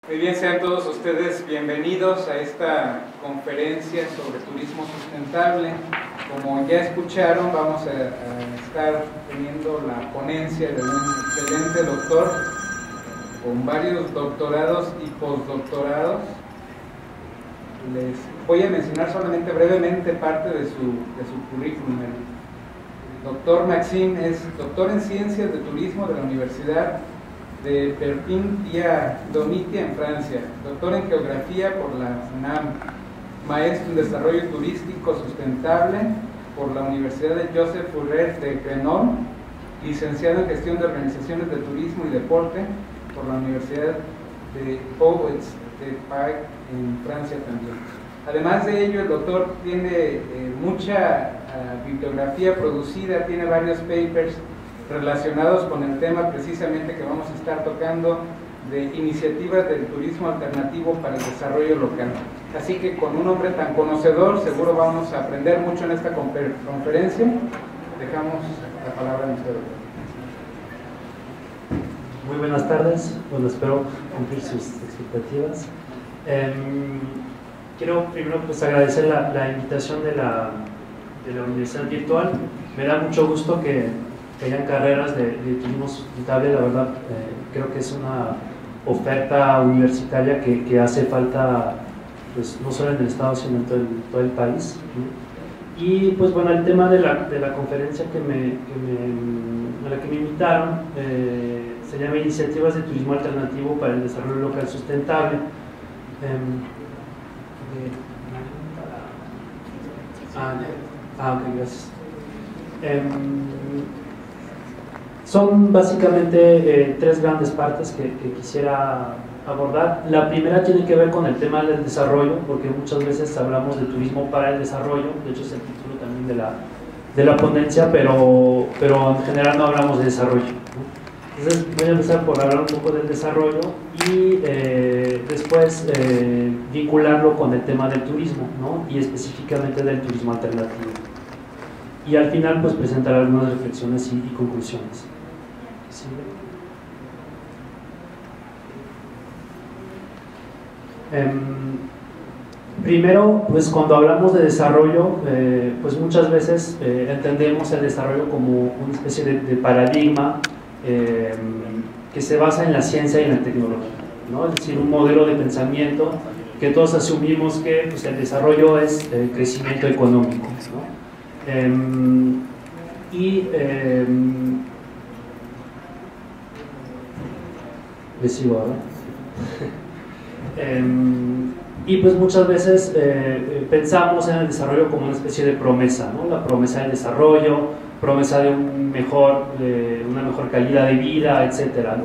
Muy bien, sean todos ustedes bienvenidos a esta conferencia sobre turismo sustentable. Como ya escucharon, vamos a estar teniendo la ponencia de un excelente doctor con varios doctorados y postdoctorados. Les voy a mencionar solamente brevemente parte de su currículum. El doctor Maxime es doctor en Ciencias de Turismo de la Universidad de Perpignan-Domitia en Francia, doctor en Geografía por la UNAM, maestro en Desarrollo Turístico Sustentable por la Universidad de Joseph Fourrier de Grenoble, licenciado en Gestión de Organizaciones de Turismo y Deporte por la Universidad de Pauwels de Paris en Francia también. Además de ello, el doctor tiene mucha bibliografía producida, tiene varios papers relacionados con el tema precisamente que vamos a estar tocando, de iniciativas del turismo alternativo para el desarrollo local. Así que con un hombre tan conocedor seguro vamos a aprender mucho en esta conferencia. Dejamos la palabra a nuestro doctor. Muy buenas tardes, bueno, espero cumplir sus expectativas. Quiero primero pues agradecer la invitación de la Universidad Virtual. Me da mucho gusto que hayan carreras de turismo sustentable. La verdad creo que es una oferta universitaria que hace falta, pues, no solo en el estado sino en todo el país, ¿no? Y pues bueno, el tema de la conferencia a la que me invitaron se llama Iniciativas de Turismo Alternativo para el Desarrollo Local Sustentable. Ok, gracias. Son básicamente tres grandes partes que quisiera abordar. La primera tiene que ver con el tema del desarrollo, porque muchas veces hablamos de turismo para el desarrollo, de hecho es el título también de la ponencia, pero en general no hablamos de desarrollo, ¿no? Entonces voy a empezar por hablar un poco del desarrollo y después vincularlo con el tema del turismo, ¿no? Y específicamente del turismo alternativo. Y al final pues presentar algunas reflexiones y conclusiones. ¿Sí? Primero, pues cuando hablamos de desarrollo, pues muchas veces entendemos el desarrollo como una especie de paradigma que se basa en la ciencia y en la tecnología, ¿no? Es decir, un modelo de pensamiento que todos asumimos que pues, el desarrollo es crecimiento económico, ¿no? Les sigo ahora. Y pues muchas veces pensamos en el desarrollo como una especie de promesa, ¿no? La promesa del desarrollo, promesa de una mejor calidad de vida, etcétera, ¿no?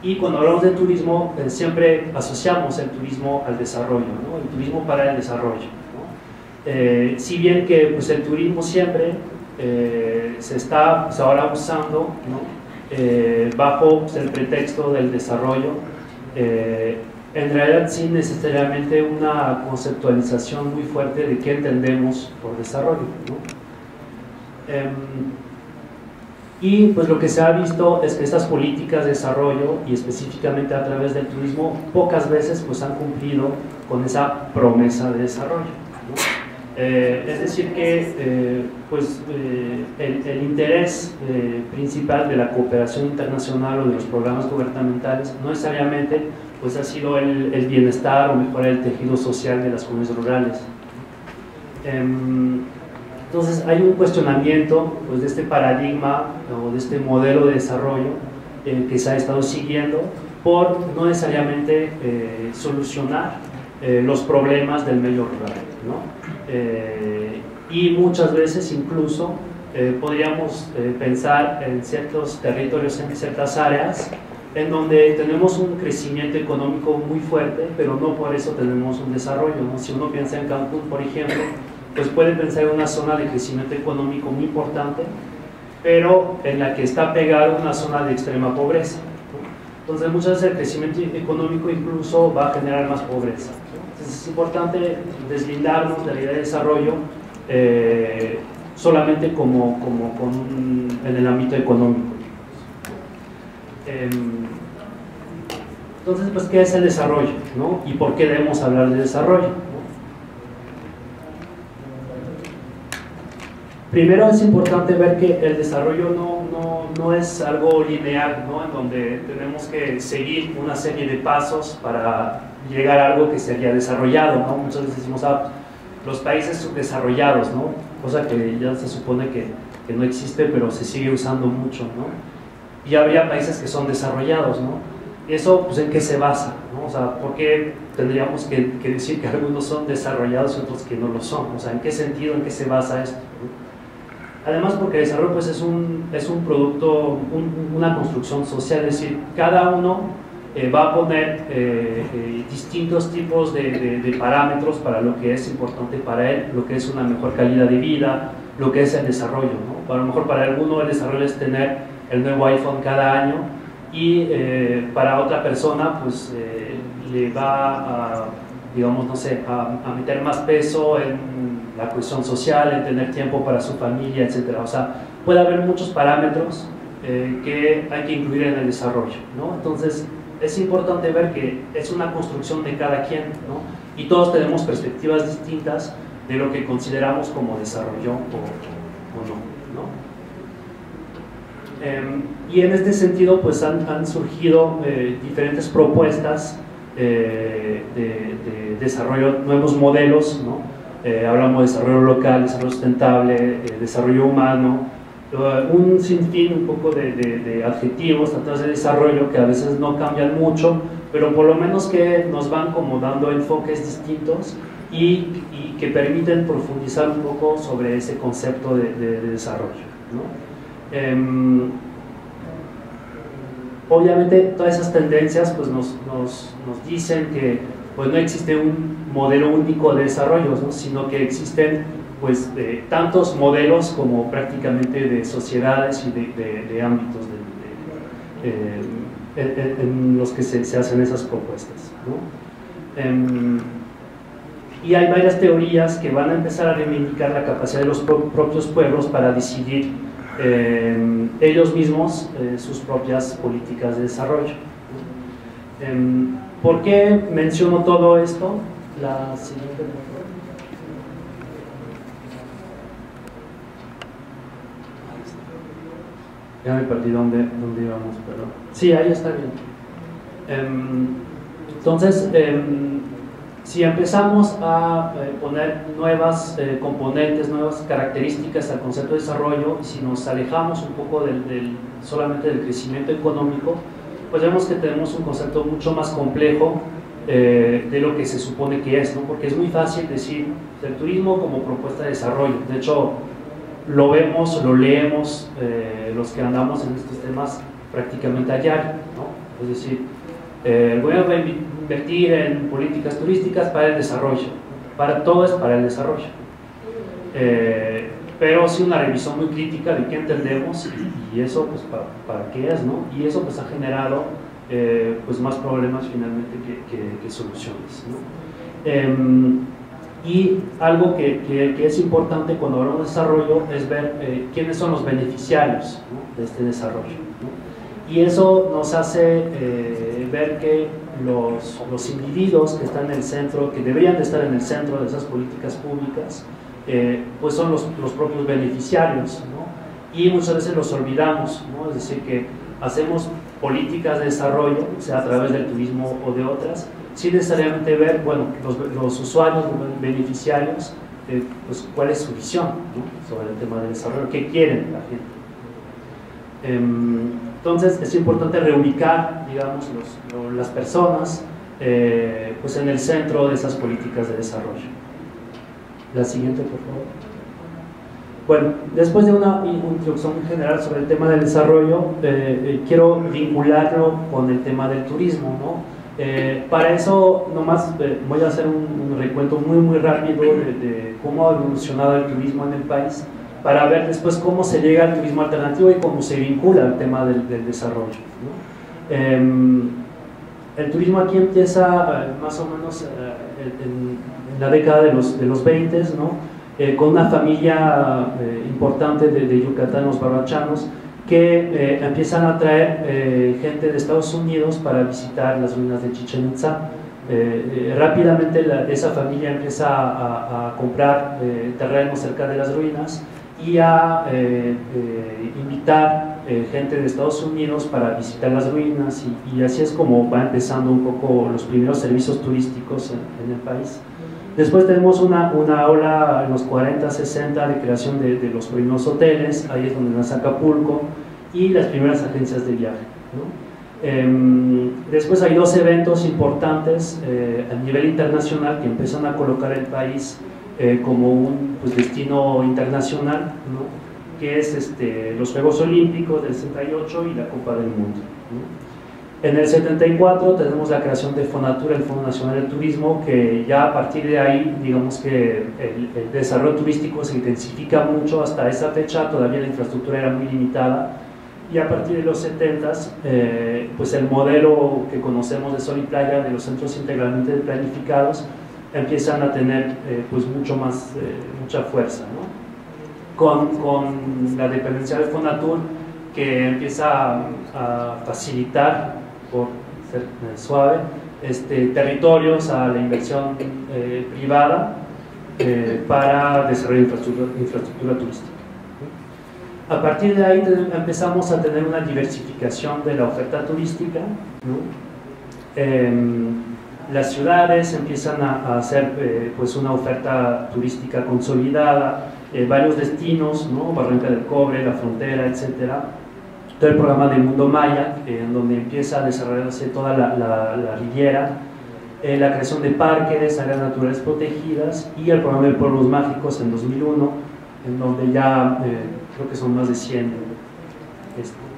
Y cuando hablamos de turismo siempre asociamos el turismo al desarrollo, ¿no? El turismo para el desarrollo. Si bien que pues, el turismo siempre se está pues, ahora usando, ¿no? Bajo pues, el pretexto del desarrollo, en realidad sin necesariamente una conceptualización muy fuerte de qué entendemos por desarrollo, ¿no? Y pues lo que se ha visto es que estas políticas de desarrollo, y específicamente a través del turismo, pocas veces pues, han cumplido con esa promesa de desarrollo, ¿no? Es decir que el interés principal de la cooperación internacional o de los programas gubernamentales no necesariamente pues, ha sido el bienestar o mejorar el tejido social de las comunidades rurales. Entonces hay un cuestionamiento pues, de este paradigma o de este modelo de desarrollo que se ha estado siguiendo por no necesariamente solucionar los problemas del medio rural, ¿no? Y muchas veces incluso podríamos pensar en ciertos territorios, en ciertas áreas en donde tenemos un crecimiento económico muy fuerte, pero no por eso tenemos un desarrollo, ¿no? Si uno piensa en Cancún, por ejemplo, pues puede pensar en una zona de crecimiento económico muy importante, pero en la que está pegada una zona de extrema pobreza, ¿no? Entonces muchas veces el crecimiento económico incluso va a generar más pobreza. Entonces es importante deslindarnos de la idea de desarrollo solamente en el ámbito económico. Entonces, pues, ¿qué es el desarrollo, ¿no? ¿Y por qué debemos hablar de desarrollo, ¿no? Primero es importante ver que el desarrollo no es algo lineal, ¿no? En donde tenemos que seguir una serie de pasos para llegar a algo que sería desarrollado, ¿no? Muchas veces decimos, los países subdesarrollados, ¿no? Cosa que ya se supone que no existe, pero se sigue usando mucho, ¿no? Y habría países que son desarrollados, ¿no? Eso, pues, ¿en qué se basa, ¿no? O sea, ¿por qué tendríamos que decir que algunos son desarrollados y otros que no lo son? O sea, ¿en qué sentido, en qué se basa esto, ¿no? Además, porque el desarrollo, pues, es un producto, una construcción social, es decir, cada uno va a poner distintos tipos de parámetros para lo que es importante para él, lo que es una mejor calidad de vida, lo que es el desarrollo, ¿no? A lo mejor para alguno el desarrollo es tener el nuevo iPhone cada año, y para otra persona, pues, le va a, digamos, no sé, a meter más peso en la cuestión social, en tener tiempo para su familia, etcétera. O sea, puede haber muchos parámetros que hay que incluir en el desarrollo, ¿no? Entonces, es importante ver que es una construcción de cada quien, ¿no? Y todos tenemos perspectivas distintas de lo que consideramos como desarrollo o no, ¿no? Y en este sentido, pues, han surgido diferentes propuestas de desarrollo, nuevos modelos, ¿no? Hablamos de desarrollo local, desarrollo sustentable, desarrollo humano, un sinfín un poco de adjetivos tratados de desarrollo que a veces no cambian mucho, pero por lo menos que nos van como dando enfoques distintos y que permiten profundizar un poco sobre ese concepto de desarrollo, ¿no? Obviamente todas esas tendencias, pues, nos dicen que, pues, no existe un modelo único de desarrollo, ¿no? Sino que existen, pues, tantos modelos como prácticamente de sociedades y de ámbitos en los que se hacen esas propuestas, ¿no? Y hay varias teorías que van a empezar a reivindicar la capacidad de los propios pueblos para decidir ellos mismos sus propias políticas de desarrollo. ¿Por qué menciono todo esto? La siguiente, por favor. Ya me perdí dónde íbamos, pero sí, ahí está bien. Entonces, si empezamos a poner nuevas componentes, nuevas características al concepto de desarrollo, y si nos alejamos un poco solamente del crecimiento económico, pues vemos que tenemos un concepto mucho más complejo de lo que se supone que es, ¿no? Porque es muy fácil decir el turismo como propuesta de desarrollo. De hecho, lo vemos, lo leemos, los que andamos en estos temas prácticamente a diario, ¿no? Es decir, el gobierno va a invertir en políticas turísticas para el desarrollo, todo es para el desarrollo, pero sí una revisión muy crítica de qué entendemos y eso, pues, para qué es, ¿no? Y eso, pues, ha generado pues, más problemas finalmente que soluciones, ¿no? Y algo que es importante cuando hablamos de desarrollo es ver quiénes son los beneficiarios, ¿no? De este desarrollo, ¿no? Y eso nos hace ver que los individuos que están en el centro, que deberían de estar en el centro de esas políticas públicas, pues son los propios beneficiarios, ¿no? Y muchas veces los olvidamos, ¿no? Es decir, que hacemos políticas de desarrollo, o sea, a través del turismo o de otras, sin necesariamente ver, bueno, los usuarios, los beneficiarios, pues cuál es su visión, ¿no? Sobre el tema del desarrollo, qué quieren la gente. Entonces es importante reubicar, digamos, las personas pues en el centro de esas políticas de desarrollo. La siguiente, por favor. Bueno, después de una introducción general sobre el tema del desarrollo, quiero vincularlo con el tema del turismo, ¿no? Para eso, nomás voy a hacer un recuento muy rápido de cómo ha evolucionado el turismo en el país, para ver después cómo se llega al turismo alternativo y cómo se vincula al tema del desarrollo, ¿no? El turismo aquí empieza más o menos en la década de los 20, ¿no? Con una familia importante de yucatanos barbachanos que empiezan a traer gente de Estados Unidos para visitar las ruinas de Chichén Itzá. Rápidamente esa familia empieza a comprar terrenos cerca de las ruinas y a invitar gente de Estados Unidos para visitar las ruinas, y así es como va empezando un poco los primeros servicios turísticos en el país. Después tenemos una ola en los 40, 60 de creación de los primeros hoteles, ahí es donde nace Acapulco, y las primeras agencias de viaje, ¿no? Después hay dos eventos importantes a nivel internacional que empiezan a colocar el país como un destino internacional, ¿no? Que es los Juegos Olímpicos del 68 y la Copa del Mundo, ¿no? En el 74 tenemos la creación de Fonatur, el Fondo Nacional del Turismo, que ya a partir de ahí, digamos que el desarrollo turístico se intensifica mucho. Hasta esa fecha todavía la infraestructura era muy limitada, y a partir de los 70s, pues el modelo que conocemos de Sol y Playa, de los centros integralmente planificados, empiezan a tener pues mucha fuerza, ¿no? Con la dependencia de Fonatur, que empieza a facilitar, por ser suave, territorios a la inversión privada para desarrollar infraestructura turística. A partir de ahí empezamos a tener una diversificación de la oferta turística, ¿no? Las ciudades empiezan a hacer pues una oferta turística consolidada, varios destinos, ¿no? Barranca del Cobre, La Frontera, etcétera. Todo el programa del Mundo Maya, en donde empieza a desarrollarse toda la Riviera, la creación de parques, áreas naturales protegidas, y el programa de Pueblos Mágicos en 2001, en donde ya creo que son más de 100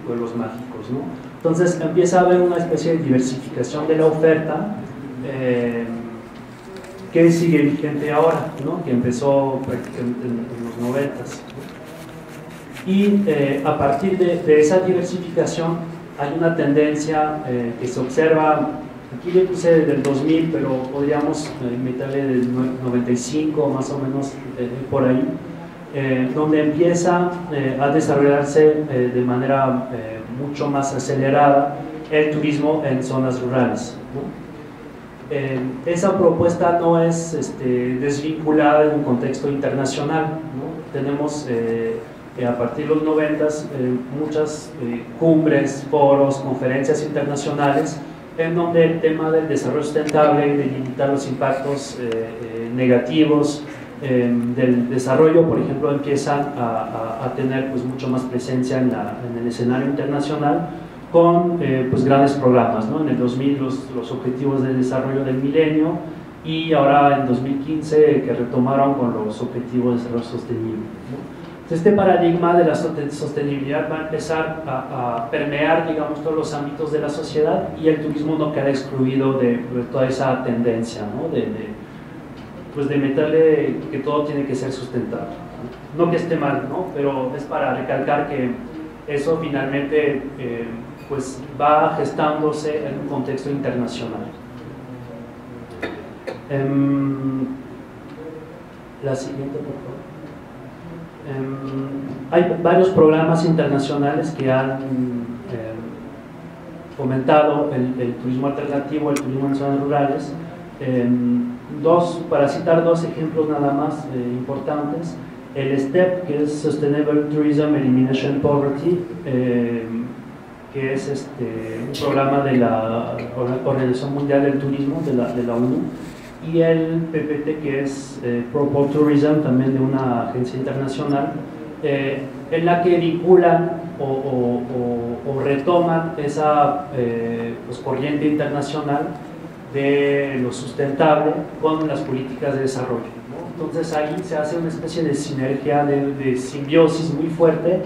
pueblos mágicos, ¿no? Entonces empieza a haber una especie de diversificación de la oferta que sigue vigente ahora, ¿no? Que empezó prácticamente en los 90s, ¿no? Y a partir de esa diversificación hay una tendencia que se observa, aquí le puse desde el 2000, pero podríamos meterle del 95 más o menos por ahí, donde empieza a desarrollarse de manera mucho más acelerada el turismo en zonas rurales, ¿no? Esa propuesta no es desvinculada en un contexto internacional, ¿no? Tenemos a partir de los 90s muchas cumbres, foros, conferencias internacionales en donde el tema del desarrollo sustentable, de limitar los impactos negativos del desarrollo, por ejemplo, empiezan a tener pues mucho más presencia en el escenario internacional, con pues grandes programas, ¿no? En el 2000 los objetivos de desarrollo del milenio, y ahora en 2015 que retomaron con los objetivos de desarrollo sostenible, ¿no? Este paradigma de la sostenibilidad va a empezar a permear, digamos, todos los ámbitos de la sociedad, y el turismo no queda excluido de toda esa tendencia, ¿no? Pues de meterle que todo tiene que ser sustentable. No que esté mal, ¿no? Pero es para recalcar que eso finalmente pues va gestándose en un contexto internacional. La siguiente, por favor. Hay varios programas internacionales que han fomentado el turismo alternativo, el turismo en zonas rurales. Para citar dos ejemplos nada más importantes: el STEP, que es Sustainable Tourism Elimination Poverty, que es un programa de la Organización Mundial del Turismo, de la ONU, y el PPT, que es Pro Tourism, también de una agencia internacional, en la que vinculan o retoman esa pues, corriente internacional de lo sustentable con las políticas de desarrollo, ¿no? Entonces ahí se hace una especie de sinergia, de simbiosis muy fuerte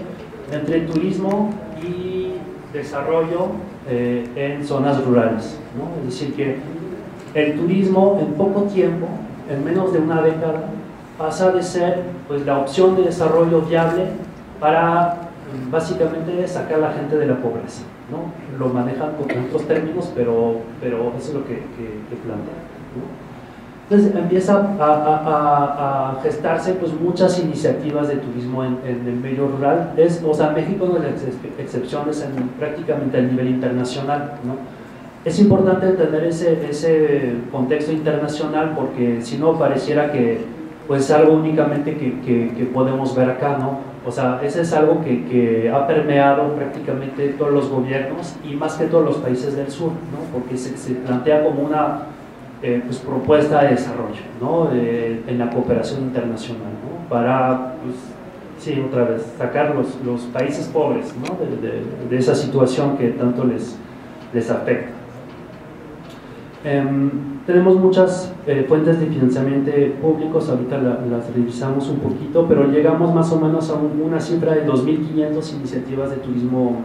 entre turismo y desarrollo en zonas rurales, ¿no? Es decir, que el turismo en poco tiempo, en menos de una década, pasa de ser pues, la opción de desarrollo viable para básicamente sacar a la gente de la pobreza, ¿no? Lo manejan con otros términos, pero eso es lo que plantean, ¿no? Entonces empieza a gestarse pues muchas iniciativas de turismo en el medio rural. O sea, México no es la excepción, es prácticamente a nivel internacional, ¿no? Es importante entender ese contexto internacional, porque si no pareciera que pues es algo únicamente que podemos ver acá, ¿no? O sea, ese es algo que ha permeado prácticamente todos los gobiernos y más que todos los países del sur, ¿no? Porque se plantea como una pues, propuesta de desarrollo, ¿no? En la cooperación internacional, ¿no? Para, pues, sí, otra vez, sacar los países pobres, ¿no? de esa situación que tanto les afecta. Tenemos muchas fuentes de financiamiento públicos, ahorita las revisamos un poquito, pero llegamos más o menos a una cifra de 2.500 iniciativas de turismo,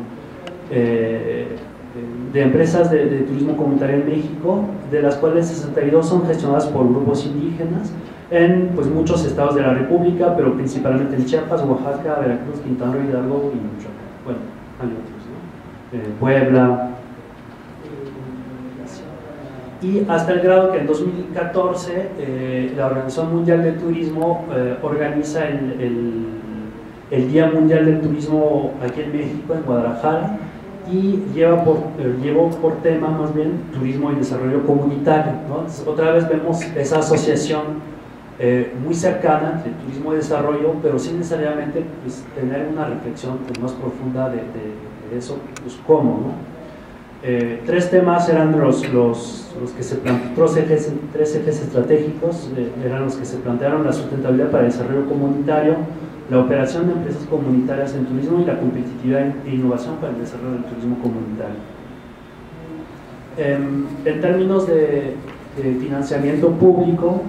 de empresas de turismo comunitario en México, de las cuales 62 son gestionadas por grupos indígenas en pues, muchos estados de la República, pero principalmente en Chiapas, Oaxaca, Veracruz, Quintana Roo, Hidalgo y Michoacán. Bueno, hay otros, ¿no? Puebla. Y hasta el grado que en 2014 la Organización Mundial del Turismo organiza el Día Mundial del Turismo aquí en México, en Guadalajara, y llevó por tema más bien turismo y desarrollo comunitario, ¿no? Entonces, otra vez vemos esa asociación muy cercana entre turismo y desarrollo, pero sin necesariamente pues, tener una reflexión pues, más profunda de eso, pues cómo, ¿no? Tres temas eran los que se plantearon, tres ejes estratégicos eran los que se plantearon: la sustentabilidad para el desarrollo comunitario, la operación de empresas comunitarias en turismo y la competitividad e innovación para el desarrollo del turismo comunitario. En términos de financiamiento público,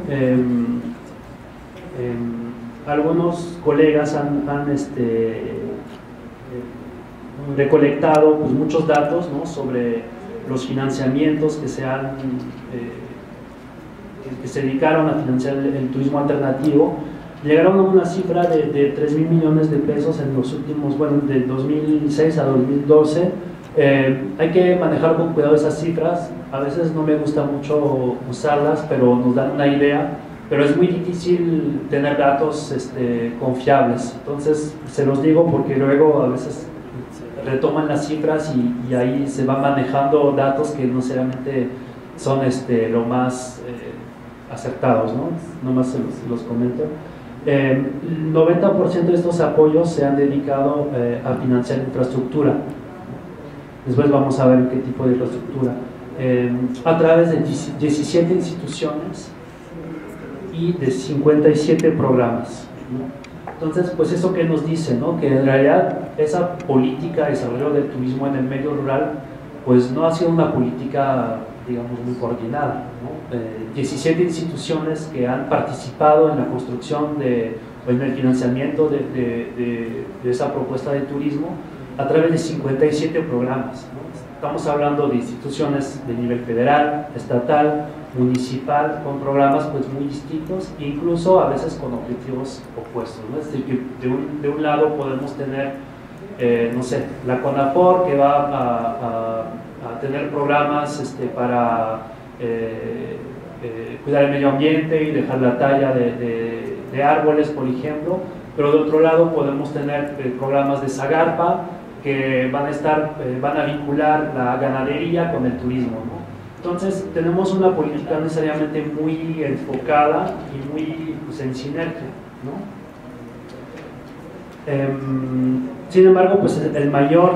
algunos colegas han recolectado pues, muchos datos, ¿no? sobre los financiamientos que se dedicaron a financiar el turismo alternativo. Llegaron a una cifra de 3.000 millones de pesos en los últimos, bueno, de 2006 a 2012. Hay que manejar con cuidado esas cifras, a veces no me gusta mucho usarlas, pero nos dan una idea, pero es muy difícil tener datos confiables. Entonces se los digo porque luego a veces retoman las cifras y ahí se van manejando datos que no necesariamente son lo más acertados, ¿no? Nomás se los comento. El 90% de estos apoyos se han dedicado a financiar infraestructura. Después vamos a ver qué tipo de infraestructura. A través de 17 instituciones y de 57 programas, ¿no? Entonces, pues eso que nos dice, ¿no? Que en realidad esa política de desarrollo del turismo en el medio rural, pues no ha sido una política, digamos, muy coordinada, ¿no? 17 instituciones que han participado en la construcción o en el financiamiento de esa propuesta de turismo a través de 57 programas, ¿no? Estamos hablando de instituciones de nivel federal, estatal, municipal, con programas pues muy distintos, incluso a veces con objetivos opuestos, ¿no? Es decir, que de un lado podemos tener, no sé, la CONAFOR, que va a tener programas para cuidar el medio ambiente y dejar la talla de árboles, por ejemplo, pero de otro lado podemos tener programas de SAGARPA que van a vincular la ganadería con el turismo, ¿no? Entonces tenemos una política necesariamente muy enfocada y muy pues, en sinergia, ¿no? Sin embargo, pues el mayor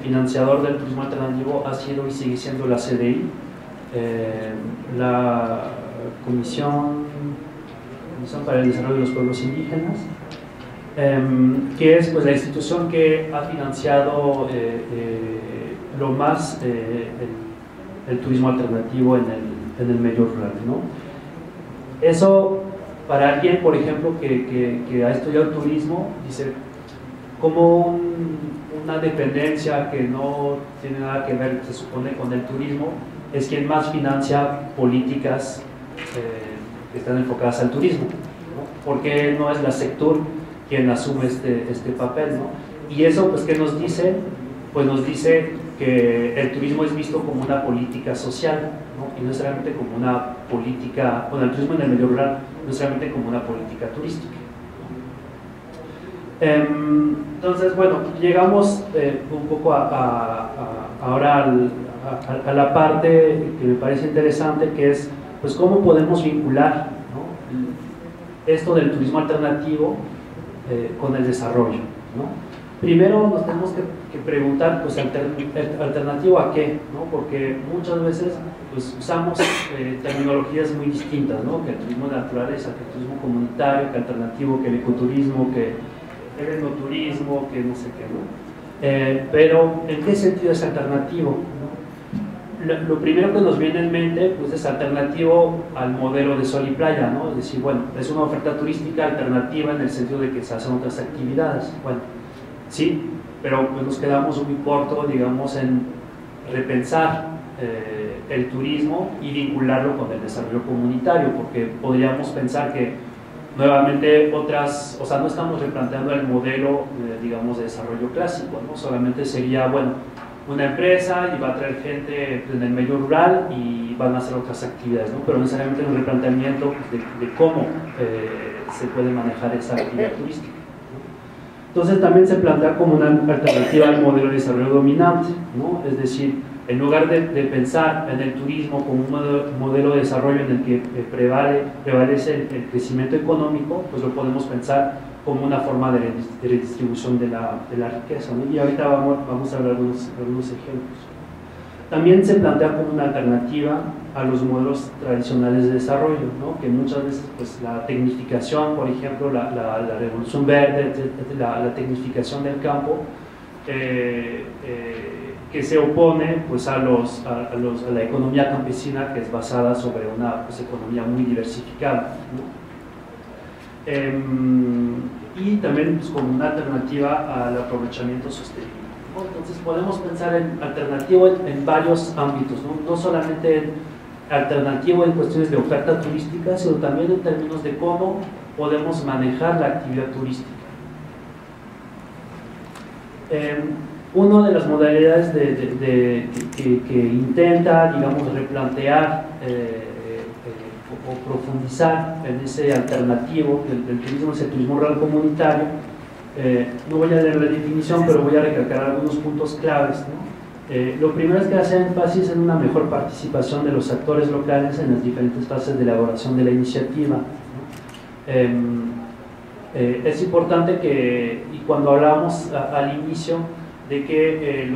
financiador del turismo alternativo ha sido y sigue siendo la CDI, la Comisión para el Desarrollo de los Pueblos Indígenas, que es pues, la institución que ha financiado lo más el turismo alternativo en el medio rural, ¿no? Eso para alguien, por ejemplo, que ha estudiado turismo, dice como una dependencia que no tiene nada que ver, se supone, con el turismo, es quien más financia políticas que están enfocadas al turismo, ¿no? Porque no es la Sectur quien asume este papel, ¿no? Y eso, pues, ¿qué nos dice? Pues nos dice que el turismo es visto como una política social, ¿no? Y no necesariamente como una política, bueno, el turismo en el medio rural no solamente como una política turística. Entonces, bueno, llegamos un poco ahora a la parte que me parece interesante, que es pues cómo podemos vincular, ¿no?, esto del turismo alternativo con el desarrollo, ¿no? Primero nos tenemos que preguntar, pues, ¿alternativo a qué?, ¿no? Porque muchas veces pues, usamos terminologías muy distintas, ¿no? Que el turismo de naturaleza, que el turismo comunitario, que alternativo, que el ecoturismo, que el enoturismo, que no sé qué, ¿no? Pero, ¿en qué sentido es alternativo?, ¿no? Lo primero que nos viene en mente, pues, es alternativo al modelo de sol y playa, ¿no? Es decir, bueno, es una oferta turística alternativa en el sentido de que se hacen otras actividades. Bueno, sí, pero pues nos quedamos muy corto, digamos, en repensar el turismo y vincularlo con el desarrollo comunitario, porque podríamos pensar que nuevamente otras, o sea, no estamos replanteando el modelo, digamos, de desarrollo clásico, ¿no? Solamente sería, bueno, una empresa y va a traer gente en el medio rural y van a hacer otras actividades, ¿no? Pero necesariamente un replanteamiento de cómo se puede manejar esa actividad turística. Entonces también se plantea como una alternativa al modelo de desarrollo dominante, ¿no? Es decir, en lugar de pensar en el turismo como un modelo de desarrollo en el que prevalece el crecimiento económico, pues lo podemos pensar como una forma de redistribución de la riqueza, ¿no? Y ahorita vamos a ver algunos ejemplos. También se plantea como una alternativa a los modelos tradicionales de desarrollo, ¿no? Que muchas veces pues, la tecnificación, por ejemplo, la revolución verde, la tecnificación del campo, que se opone pues, a la economía campesina, que es basada sobre una pues, economía muy diversificada, ¿no? Y también pues, como una alternativa al aprovechamiento sostenible. Entonces podemos pensar en alternativo en varios ámbitos, no solamente en alternativo en cuestiones de oferta turística, sino también en términos de cómo podemos manejar la actividad turística. Una de las modalidades que intenta, digamos, replantear o profundizar en ese alternativo del turismo es el turismo rural comunitario. No voy a leer la definición, pero voy a recalcar algunos puntos claves, ¿no? Lo primero es que hace énfasis en una mejor participación de los actores locales en las diferentes fases de elaboración de la iniciativa, ¿no? Es importante que, y cuando hablamos al inicio, de que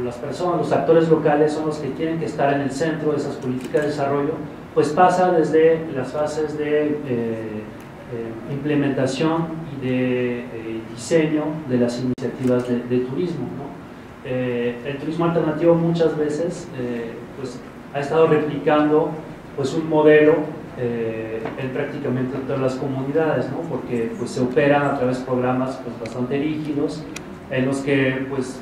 las personas, los actores locales son los que tienen que estar en el centro de esas políticas de desarrollo, pues pasa desde las fases de implementación y de diseño de las iniciativas de turismo, ¿no? El turismo alternativo muchas veces pues, ha estado replicando pues, un modelo en prácticamente todas las comunidades, ¿no? Porque pues, se operan a través de programas pues, bastante rígidos, en los que pues,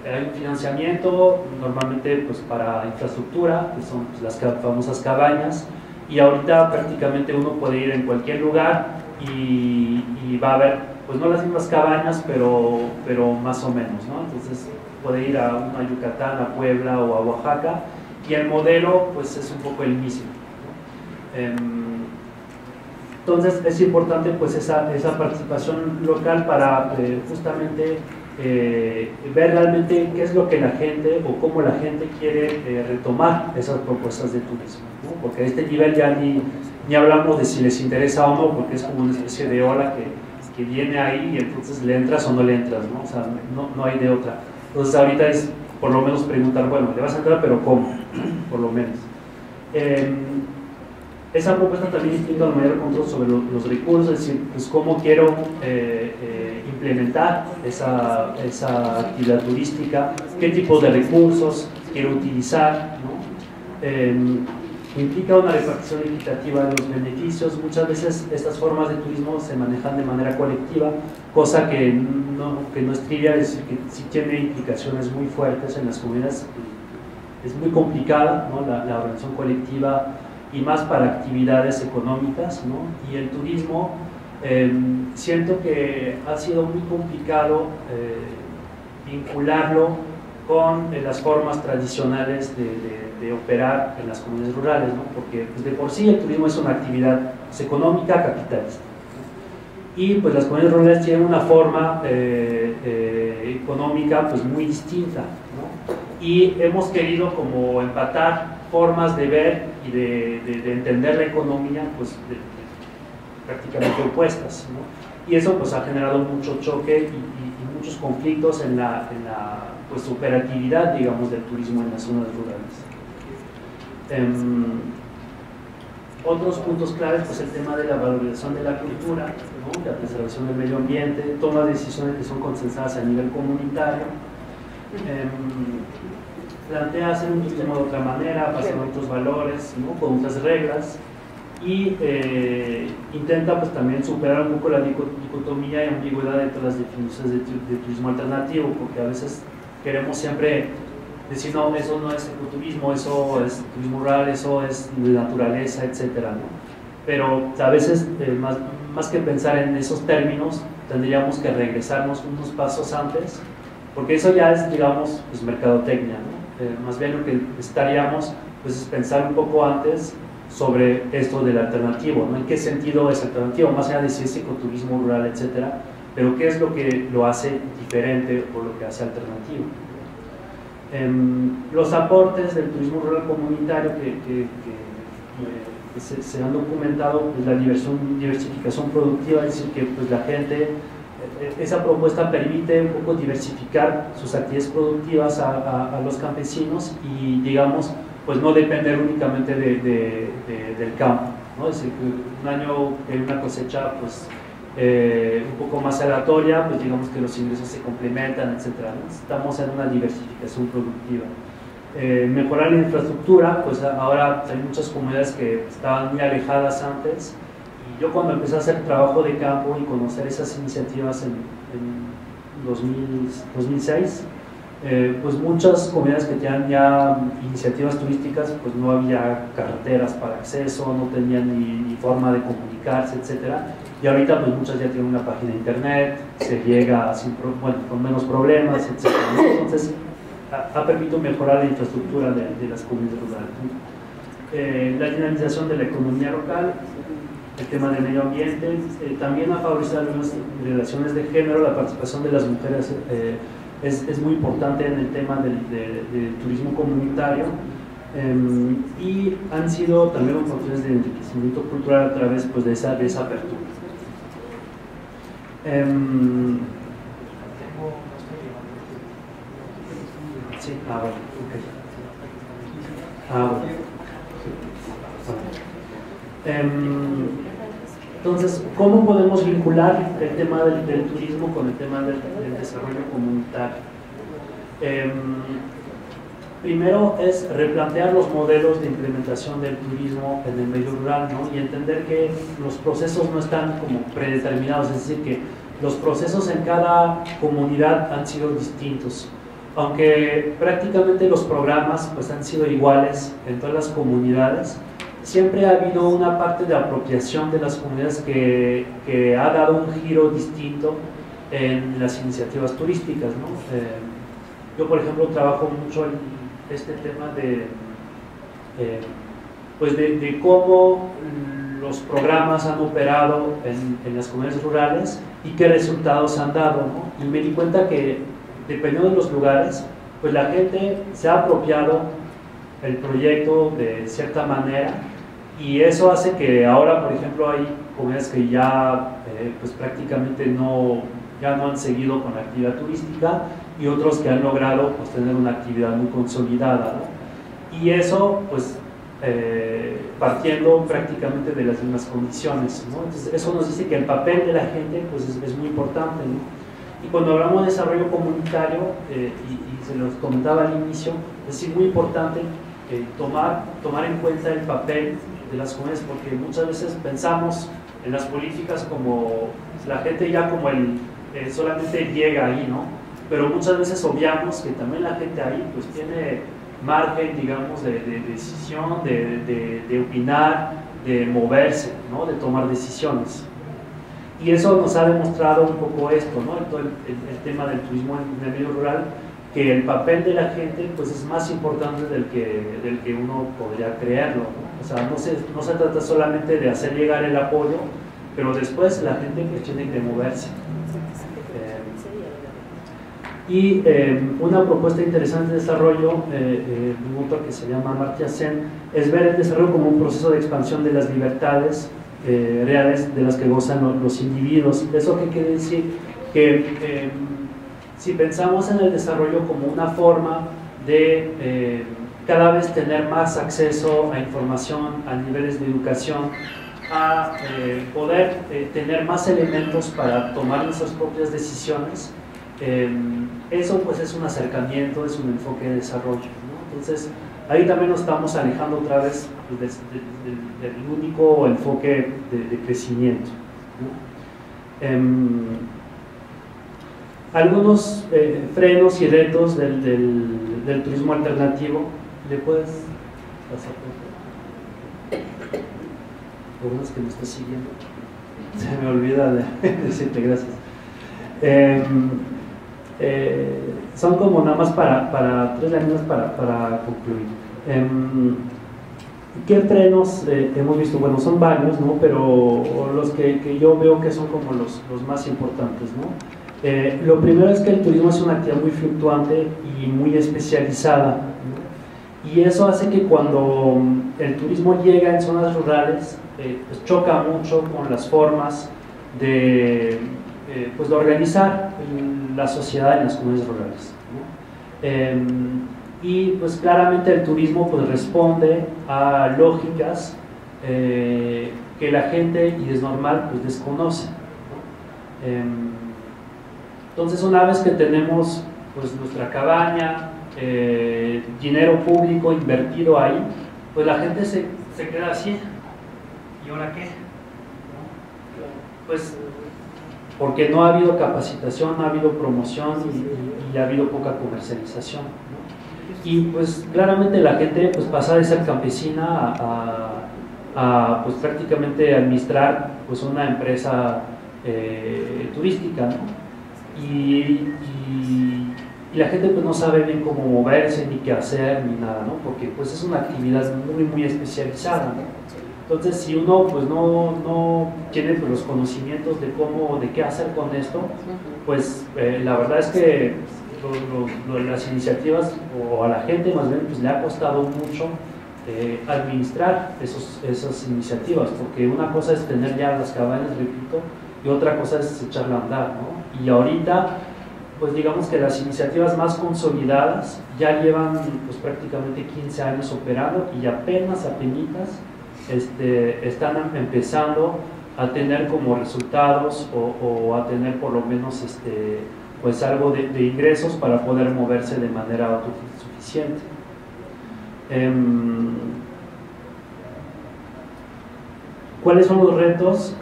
hay un financiamiento normalmente pues, para infraestructura, que son pues, las famosas cabañas, y ahorita prácticamente uno puede ir en cualquier lugar y va a haber, pues no las mismas cabañas, pero más o menos, ¿no? Entonces puede ir a Yucatán, a Puebla o a Oaxaca, y el modelo pues es un poco el mismo, ¿no? Entonces es importante pues esa participación local para justamente ver realmente qué es lo que la gente o cómo la gente quiere retomar esas propuestas de turismo, ¿no? Porque a este nivel ya ni hablamos de si les interesa o no, porque es como una especie de ola que viene ahí y entonces le entras o no le entras, ¿no? O sea, no hay de otra. Entonces ahorita es por lo menos preguntar, bueno, le vas a entrar, pero ¿cómo? Por lo menos. Esa propuesta también implica un mayor control sobre los recursos, es decir, pues cómo quiero implementar esa actividad turística, qué tipo de recursos quiero utilizar, ¿no? Implica una repartición equitativa de los beneficios. Muchas veces estas formas de turismo se manejan de manera colectiva, cosa que no es trivial, es decir, que sí tiene implicaciones muy fuertes en las comunidades. Es muy complicada, ¿no? la organización colectiva, y más para actividades económicas, ¿no? Y el turismo, siento que ha sido muy complicado vincularlo con las formas tradicionales de operar en las comunidades rurales, ¿no? Porque pues, de por sí el turismo es una actividad pues, económica capitalista, y pues las comunidades rurales tienen una forma económica pues muy distinta, ¿no? Y hemos querido como empatar formas de ver y de entender la economía pues prácticamente opuestas, ¿no? Y eso pues ha generado mucho choque y muchos conflictos en la pues, operatividad, digamos, del turismo en las zonas rurales. Otros puntos claves, pues el tema de la valorización de la cultura, ¿no? La preservación del medio ambiente, toma de decisiones que son consensuadas a nivel comunitario, plantea hacer un sistema de otra manera, basado en otros valores, ¿no? Con otras reglas, y intenta pues también superar un poco la dicotomía y ambigüedad de todas las definiciones de turismo alternativo, porque a veces queremos siempre decir, no, eso no es ecoturismo, eso es turismo rural, eso es de naturaleza, etcétera, ¿no? Pero a veces, más que pensar en esos términos, tendríamos que regresarnos unos pasos antes, porque eso ya es, digamos, pues, mercadotecnia, ¿no? Más bien lo que estaríamos pues, es pensar un poco antes sobre esto del alternativo, ¿no? ¿En qué sentido es alternativo? Más allá de si es ecoturismo rural, etcétera, pero ¿qué es lo que lo hace diferente o lo que hace alternativo? Los aportes del turismo rural comunitario que se han documentado, pues la diversificación productiva, es decir, que pues la gente, esa propuesta permite un poco diversificar sus actividades productivas a los campesinos y, digamos, pues no depender únicamente del campo, ¿no? Es decir, que un año hay una cosecha pues un poco más aleatoria, pues digamos que los ingresos se complementan, etcétera, ¿no? Estamos en una diversificación productiva. Mejorar la infraestructura, pues ahora hay muchas comunidades que estaban muy alejadas antes, y yo cuando empecé a hacer trabajo de campo y conocer esas iniciativas en 2006, pues muchas comunidades que tenían ya iniciativas turísticas, pues no había carreteras para acceso, no tenían ni forma de comunicarse, etcétera. Y ahorita pues muchas ya tienen una página de internet, se llega con menos problemas, etcétera, ¿no? Entonces ha permitido mejorar la infraestructura de las comunidades rurales. La dinamización de la economía local, el tema del medio ambiente, también ha favorecido algunas relaciones de género. La participación de las mujeres es muy importante en el tema del turismo comunitario, y han sido también oportunidades de enriquecimiento cultural a través pues, de esa apertura. Sí, bueno, ok. Entonces, ¿cómo podemos vincular el tema del turismo con el tema del desarrollo comunitario? Primero es replantear los modelos de implementación del turismo en el medio rural, ¿no? Y entender que los procesos no están como predeterminados, es decir, que los procesos en cada comunidad han sido distintos. Aunque prácticamente los programas pues, han sido iguales en todas las comunidades, siempre ha habido una parte de apropiación de las comunidades que ha dado un giro distinto en las iniciativas turísticas, ¿no? Yo, por ejemplo, trabajo mucho en este tema de cómo los programas han operado en las comunidades rurales y qué resultados han dado, ¿no? Y me di cuenta que dependiendo de los lugares, pues la gente se ha apropiado el proyecto de cierta manera, y eso hace que ahora, por ejemplo, hay comunidades que ya pues prácticamente ya no han seguido con la actividad turística, y otros que han logrado pues, tener una actividad muy consolidada, ¿no? Y eso pues partiendo prácticamente de las mismas condiciones, ¿no? Entonces eso nos dice que el papel de la gente pues es muy importante, ¿no? Y cuando hablamos de desarrollo comunitario, y se los comentaba al inicio, es muy importante tomar en cuenta el papel de las comunidades, porque muchas veces pensamos en las políticas como la gente ya como solamente llega ahí, ¿no? Pero muchas veces obviamos que también la gente ahí pues tiene margen, digamos, de decisión, de opinar, de moverse, ¿no? De tomar decisiones. Y eso nos ha demostrado un poco esto, ¿no? Todo el tema del turismo en el medio rural, que el papel de la gente pues es más importante del que uno podría creerlo, ¿no? O sea, no se trata solamente de hacer llegar el apoyo, pero después la gente pues tiene que moverse. Una propuesta interesante de desarrollo de un autor que se llama Amartya Sen es ver el desarrollo como un proceso de expansión de las libertades reales de las que gozan los individuos. ¿Eso qué quiere decir? Que si pensamos en el desarrollo como una forma de cada vez tener más acceso a información, a niveles de educación, a poder tener más elementos para tomar nuestras propias decisiones, eso pues es un acercamiento, es un enfoque de desarrollo, ¿no? Entonces ahí también nos estamos alejando otra vez del único enfoque de crecimiento, ¿no? Algunos frenos y retos del turismo alternativo. ¿Le puedes pasar por unos que me estás siguiendo? Se me olvida de decirte gracias. Son como nada más para 3 líneas para concluir. ¿Qué frenos hemos visto? Bueno, son varios, ¿no? Pero los que yo veo que son como los más importantes, ¿no? Lo primero es que el turismo es una actividad muy fluctuante y muy especializada, ¿no? Y eso hace que cuando el turismo llega en zonas rurales, pues choca mucho con las formas de organizar la sociedad en las comunidades rurales, ¿no? Y pues claramente el turismo pues responde a lógicas que la gente, y es normal, pues desconoce, ¿no? Entonces una vez que tenemos pues nuestra cabaña, dinero público invertido ahí, pues la gente se queda así. ¿Y ahora qué? ¿No? Pues porque no ha habido capacitación, no ha habido promoción y ha habido poca comercialización, ¿no? Y pues claramente la gente pues pasa de ser campesina a pues prácticamente administrar pues una empresa turística, ¿no? Y la gente pues no sabe bien cómo moverse, ni qué hacer, ni nada, ¿no? Porque pues es una actividad muy especializada, ¿no? Entonces, si uno pues no tiene pues, los conocimientos de qué hacer con esto, pues la verdad es que las iniciativas, o a la gente más bien, pues le ha costado mucho administrar esas iniciativas, porque una cosa es tener ya las cabañas, repito, y otra cosa es echarla a andar, ¿no? Y ahorita, pues digamos que las iniciativas más consolidadas ya llevan pues prácticamente 15 años operando y apenas están empezando a tener como resultados o a tener por lo menos pues algo de ingresos para poder moverse de manera autosuficiente. ¿Cuáles son los retos?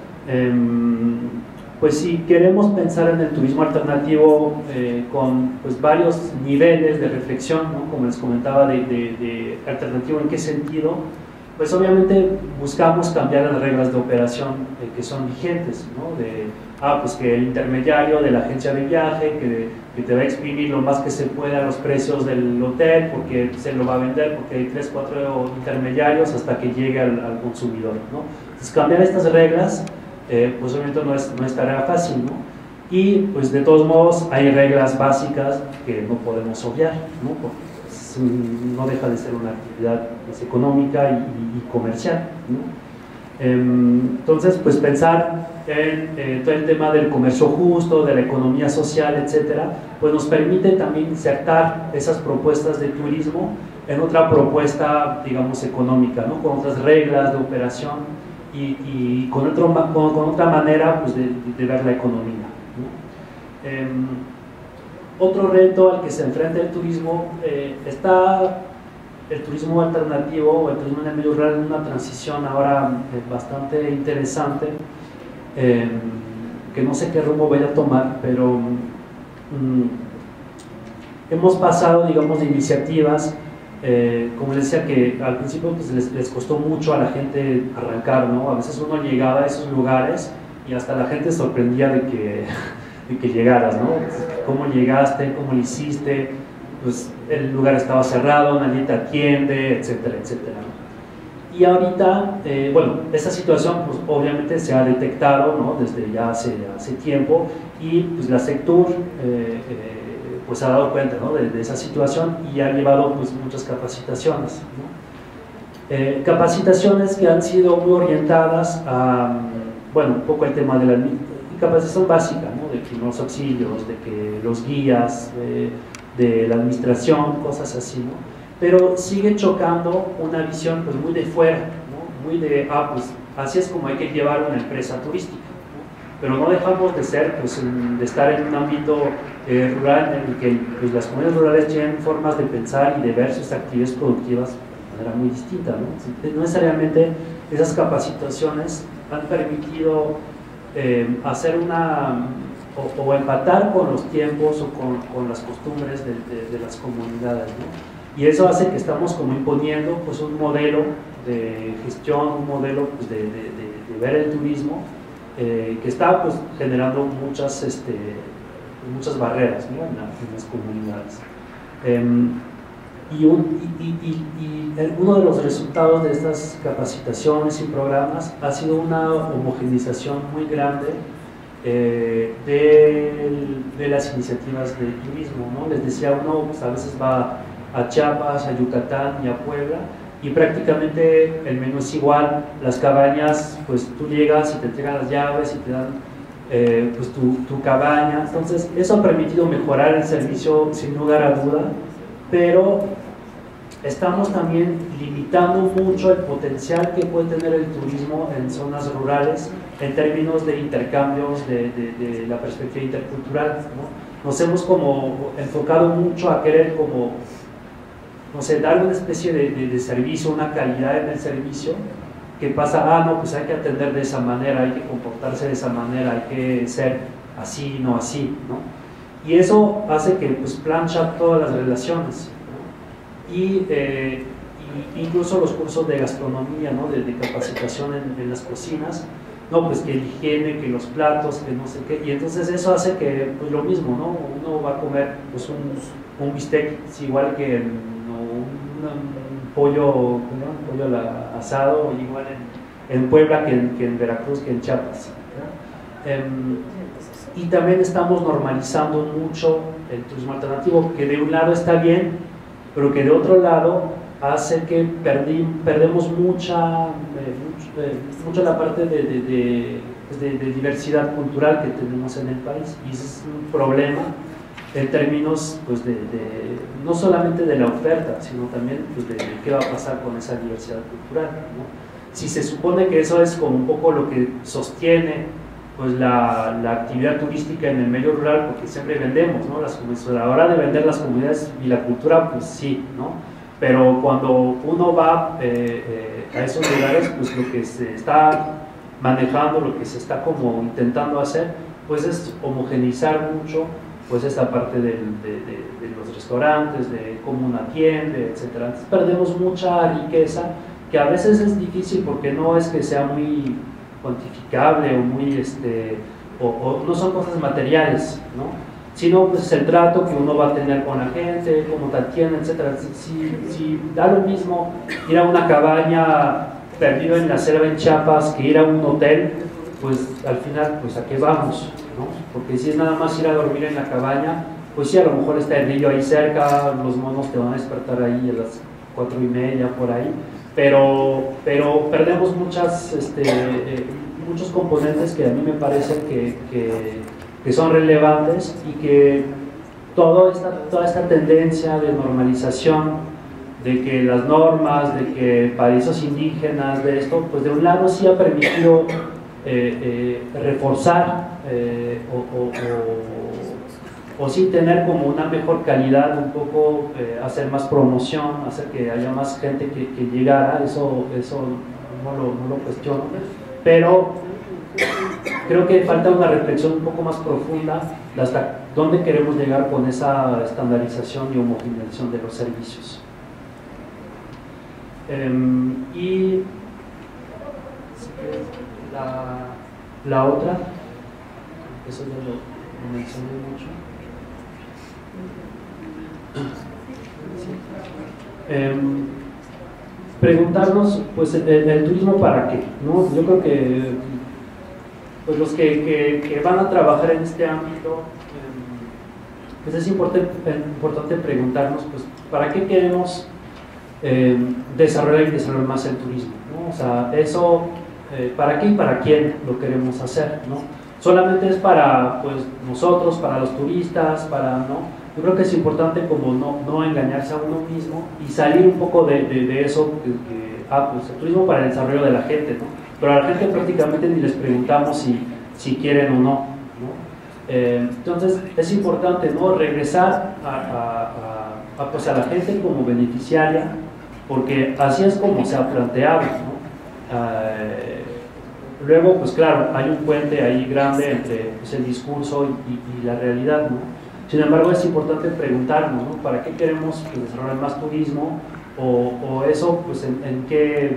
Pues si queremos pensar en el turismo alternativo con pues, varios niveles de reflexión, ¿no? Como les comentaba, de alternativo en qué sentido, pues obviamente buscamos cambiar las reglas de operación que son vigentes, ¿no? Pues que el intermediario de la agencia de viaje que te va a exprimir lo más que se pueda los precios del hotel porque se lo va a vender porque hay 3, 4 intermediarios hasta que llegue al consumidor, ¿no? Entonces cambiar estas reglas pues obviamente no es tarea fácil, ¿no? Y pues de todos modos hay reglas básicas que no podemos obviar, ¿no? Porque no deja de ser una actividad pues, económica y comercial, ¿no? Entonces pues pensar en todo el tema del comercio justo, de la economía social, etcétera, pues nos permite también insertar esas propuestas de turismo en otra propuesta, digamos, económica, ¿no? Con otras reglas de operación y con otra manera pues, de ver la economía, ¿no? Otro reto al que se enfrenta el turismo está el turismo alternativo o el turismo en el medio rural en una transición ahora bastante interesante, que no sé qué rumbo vaya a tomar, pero hemos pasado, digamos, de iniciativas, como les decía, que al principio pues, les costó mucho a la gente arrancar, ¿no? A veces uno llegaba a esos lugares y hasta la gente sorprendía de que llegaras, ¿no? ¿Cómo llegaste? ¿Cómo lo hiciste? pues el lugar estaba cerrado, nadie te atiende, etcétera, etcétera, ¿no? Y ahorita, bueno, esta situación pues obviamente se ha detectado, ¿no?, desde ya hace tiempo, y pues la Sectur pues se ha dado cuenta, ¿no?, de esa situación y ha llevado pues muchas capacitaciones, ¿no? Capacitaciones que han sido muy orientadas a, bueno, un poco el tema de la capacitación básica, ¿no?, de primeros auxilios, de que los guías, de la administración, cosas así, ¿no? Pero sigue chocando una visión pues muy de fuera, ¿no?, muy de, pues así es como hay que llevar una empresa turística, ¿no? Pero no dejamos de ser, pues, de estar en un ámbito rural en el que pues, las comunidades rurales tienen formas de pensar y de ver sus actividades productivas de manera muy distinta, ¿no? No necesariamente esas capacitaciones han permitido hacer una, o empatar con los tiempos o con las costumbres de las comunidades, ¿no? Y eso hace que estamos como imponiendo pues un modelo de gestión, un modelo pues, de ver el turismo que está pues generando muchas barreras, ¿no?, en las comunidades. Uno de los resultados de estas capacitaciones y programas ha sido una homogenización muy grande de las iniciativas de turismo, ¿no? Les decía, uno pues, a veces va a Chiapas, a Yucatán y a Puebla, y prácticamente el menú es igual. Las cabañas, pues tú llegas y te entregan las llaves y te dan pues tu cabaña. Entonces eso ha permitido mejorar el servicio sin lugar a duda, pero estamos también limitando mucho el potencial que puede tener el turismo en zonas rurales en términos de intercambios de la perspectiva intercultural, ¿no? Nos hemos como enfocado mucho a querer como, no sé, dar una especie de servicio, una calidad en el servicio, que pasa, no, pues hay que atender de esa manera, hay que comportarse de esa manera, hay que ser así, no así, ¿no? Y eso hace que pues plancha todas las relaciones, ¿no? Y incluso los cursos de gastronomía, ¿no?, de capacitación en las cocinas, no, pues que el higiene, que los platos, que no sé qué, y entonces eso hace que, pues lo mismo, ¿no? Uno va a comer pues un bistec, es igual que un pollo asado, igual en Puebla que en Veracruz, que en Chiapas, ¿no? Y también estamos normalizando mucho el turismo alternativo, que de un lado está bien, pero que de otro lado hace que perdemos mucha la parte de diversidad cultural que tenemos en el país, y ese es un problema en términos pues, no solamente de la oferta, sino también pues, de qué va a pasar con esa diversidad cultural, ¿no? Si se supone que eso es como un poco lo que sostiene pues, la actividad turística en el medio rural, porque siempre vendemos, ¿no?, a la hora de vender las comunidades y la cultura, pues sí, ¿no? Pero cuando uno va a esos lugares, pues lo que se está manejando, lo que se está como intentando hacer, pues es homogeneizar mucho pues esta parte de los restaurantes, de cómo uno atiende, etc. Entonces perdemos mucha riqueza, que a veces es difícil porque no es que sea muy cuantificable o muy, o no son cosas materiales, ¿no?, sino pues el trato que uno va a tener con la gente, cómo te atienden, etc. Si da lo mismo ir a una cabaña perdido en la selva en Chiapas que ir a un hotel, pues al final, pues a qué vamos, ¿no? Porque si es nada más ir a dormir en la cabaña, pues sí, a lo mejor está el río ahí cerca, los monos te van a despertar ahí a las 4:30 por ahí, pero perdemos muchos componentes que a mí me parecen que son relevantes, y que toda esta tendencia de normalización, de que las normas, de que paraísos indígenas, de esto, pues de un lado sí ha permitido reforzar o sí tener como una mejor calidad, un poco hacer más promoción, hacer que haya más gente que llegara, eso no lo cuestiono, pero creo que falta una reflexión un poco más profunda de hasta dónde queremos llegar con esa estandarización y homogeneización de los servicios. Y la otra, eso ya lo mencioné mucho. Preguntarnos, pues, el turismo para qué, ¿no? Yo creo que pues los que van a trabajar en este ámbito, pues es importante preguntarnos, pues, ¿para qué queremos desarrollar y desarrollar más el turismo, ¿no? O sea, eso, ¿para qué y para quién lo queremos hacer, ¿no? Solamente es para, pues, nosotros, para los turistas, ¿no? Yo creo que es importante como no engañarse a uno mismo y salir un poco de eso, pues el turismo para el desarrollo de la gente, ¿no? Pero a la gente prácticamente ni les preguntamos si quieren o no, entonces es importante, ¿no? Regresar pues a la gente como beneficiaria, porque así es como se ha planteado, ¿no? Luego, pues claro, hay un puente ahí grande entre, pues, el discurso y la realidad, ¿no? Sin embargo, es importante preguntarnos, ¿no? ¿Para qué queremos, pues, desarrollar más turismo? O eso, pues, con qué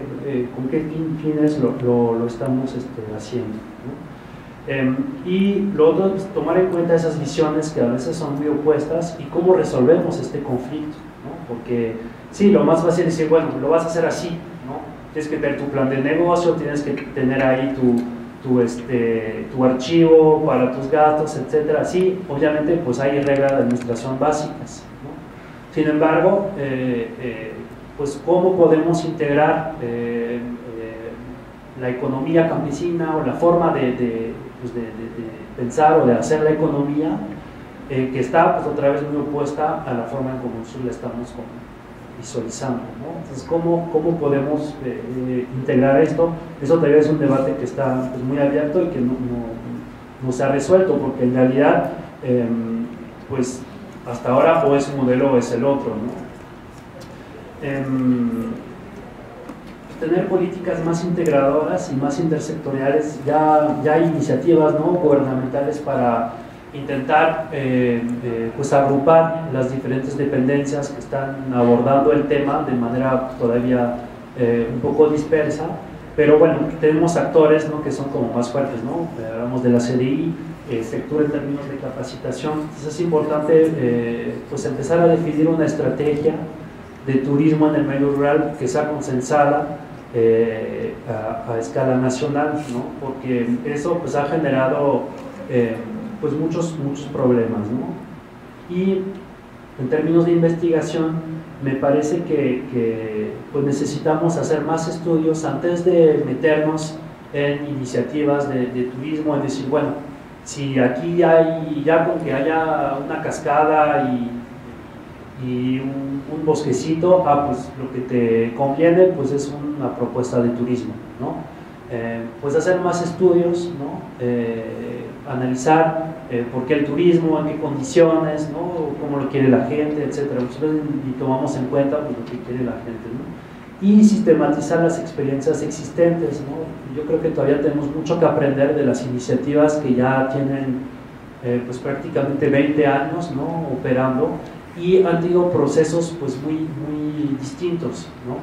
fines lo estamos haciendo, ¿no? Y lo otro es tomar en cuenta esas visiones que a veces son muy opuestas y cómo resolvemos este conflicto, ¿no? Porque sí, lo más fácil es decir, bueno, lo vas a hacer así, ¿no? Tienes que tener tu plan de negocio, tienes que tener ahí tu archivo para tus gastos, etcétera. Sí, obviamente pues hay reglas de administración básicas, ¿no? Sin embargo, pues cómo podemos integrar la economía campesina o la forma de pensar o de hacer la economía, que está, pues, otra vez muy opuesta a la forma en cómo nosotros la estamos visualizando, ¿no? Entonces, ¿cómo podemos integrar esto? Eso todavía es un debate que está, pues, muy abierto y que no se ha resuelto, porque en realidad, pues hasta ahora o es un modelo o es el otro, ¿no? Tener políticas más integradoras y más intersectoriales, ya hay iniciativas, ¿no? Gubernamentales para intentar pues agrupar las diferentes dependencias que están abordando el tema de manera todavía un poco dispersa, pero bueno, tenemos actores, ¿no? Que son como más fuertes, ¿no? Hablamos de la CDI, sector en términos de capacitación. Entonces es importante pues empezar a definir una estrategia de turismo en el medio rural que sea consensada a escala nacional, ¿no? Porque eso, pues, ha generado pues muchos problemas, ¿no? Y en términos de investigación, me parece que pues necesitamos hacer más estudios antes de meternos en iniciativas de turismo, es decir, bueno, si aquí ya con que haya una cascada y un bosquecito, pues lo que te conviene, pues, es una propuesta de turismo, ¿no? Pues hacer más estudios, ¿no? Analizar por qué el turismo, en qué condiciones, ¿no? Cómo lo quiere la gente, etcétera. Muchas veces ni tomamos en cuenta, pues, lo que quiere la gente, ¿no? Y sistematizar las experiencias existentes, ¿no? Yo creo que todavía tenemos mucho que aprender de las iniciativas que ya tienen pues prácticamente 20 años, ¿no? Operando, y han tenido procesos, pues, muy distintos, ¿no?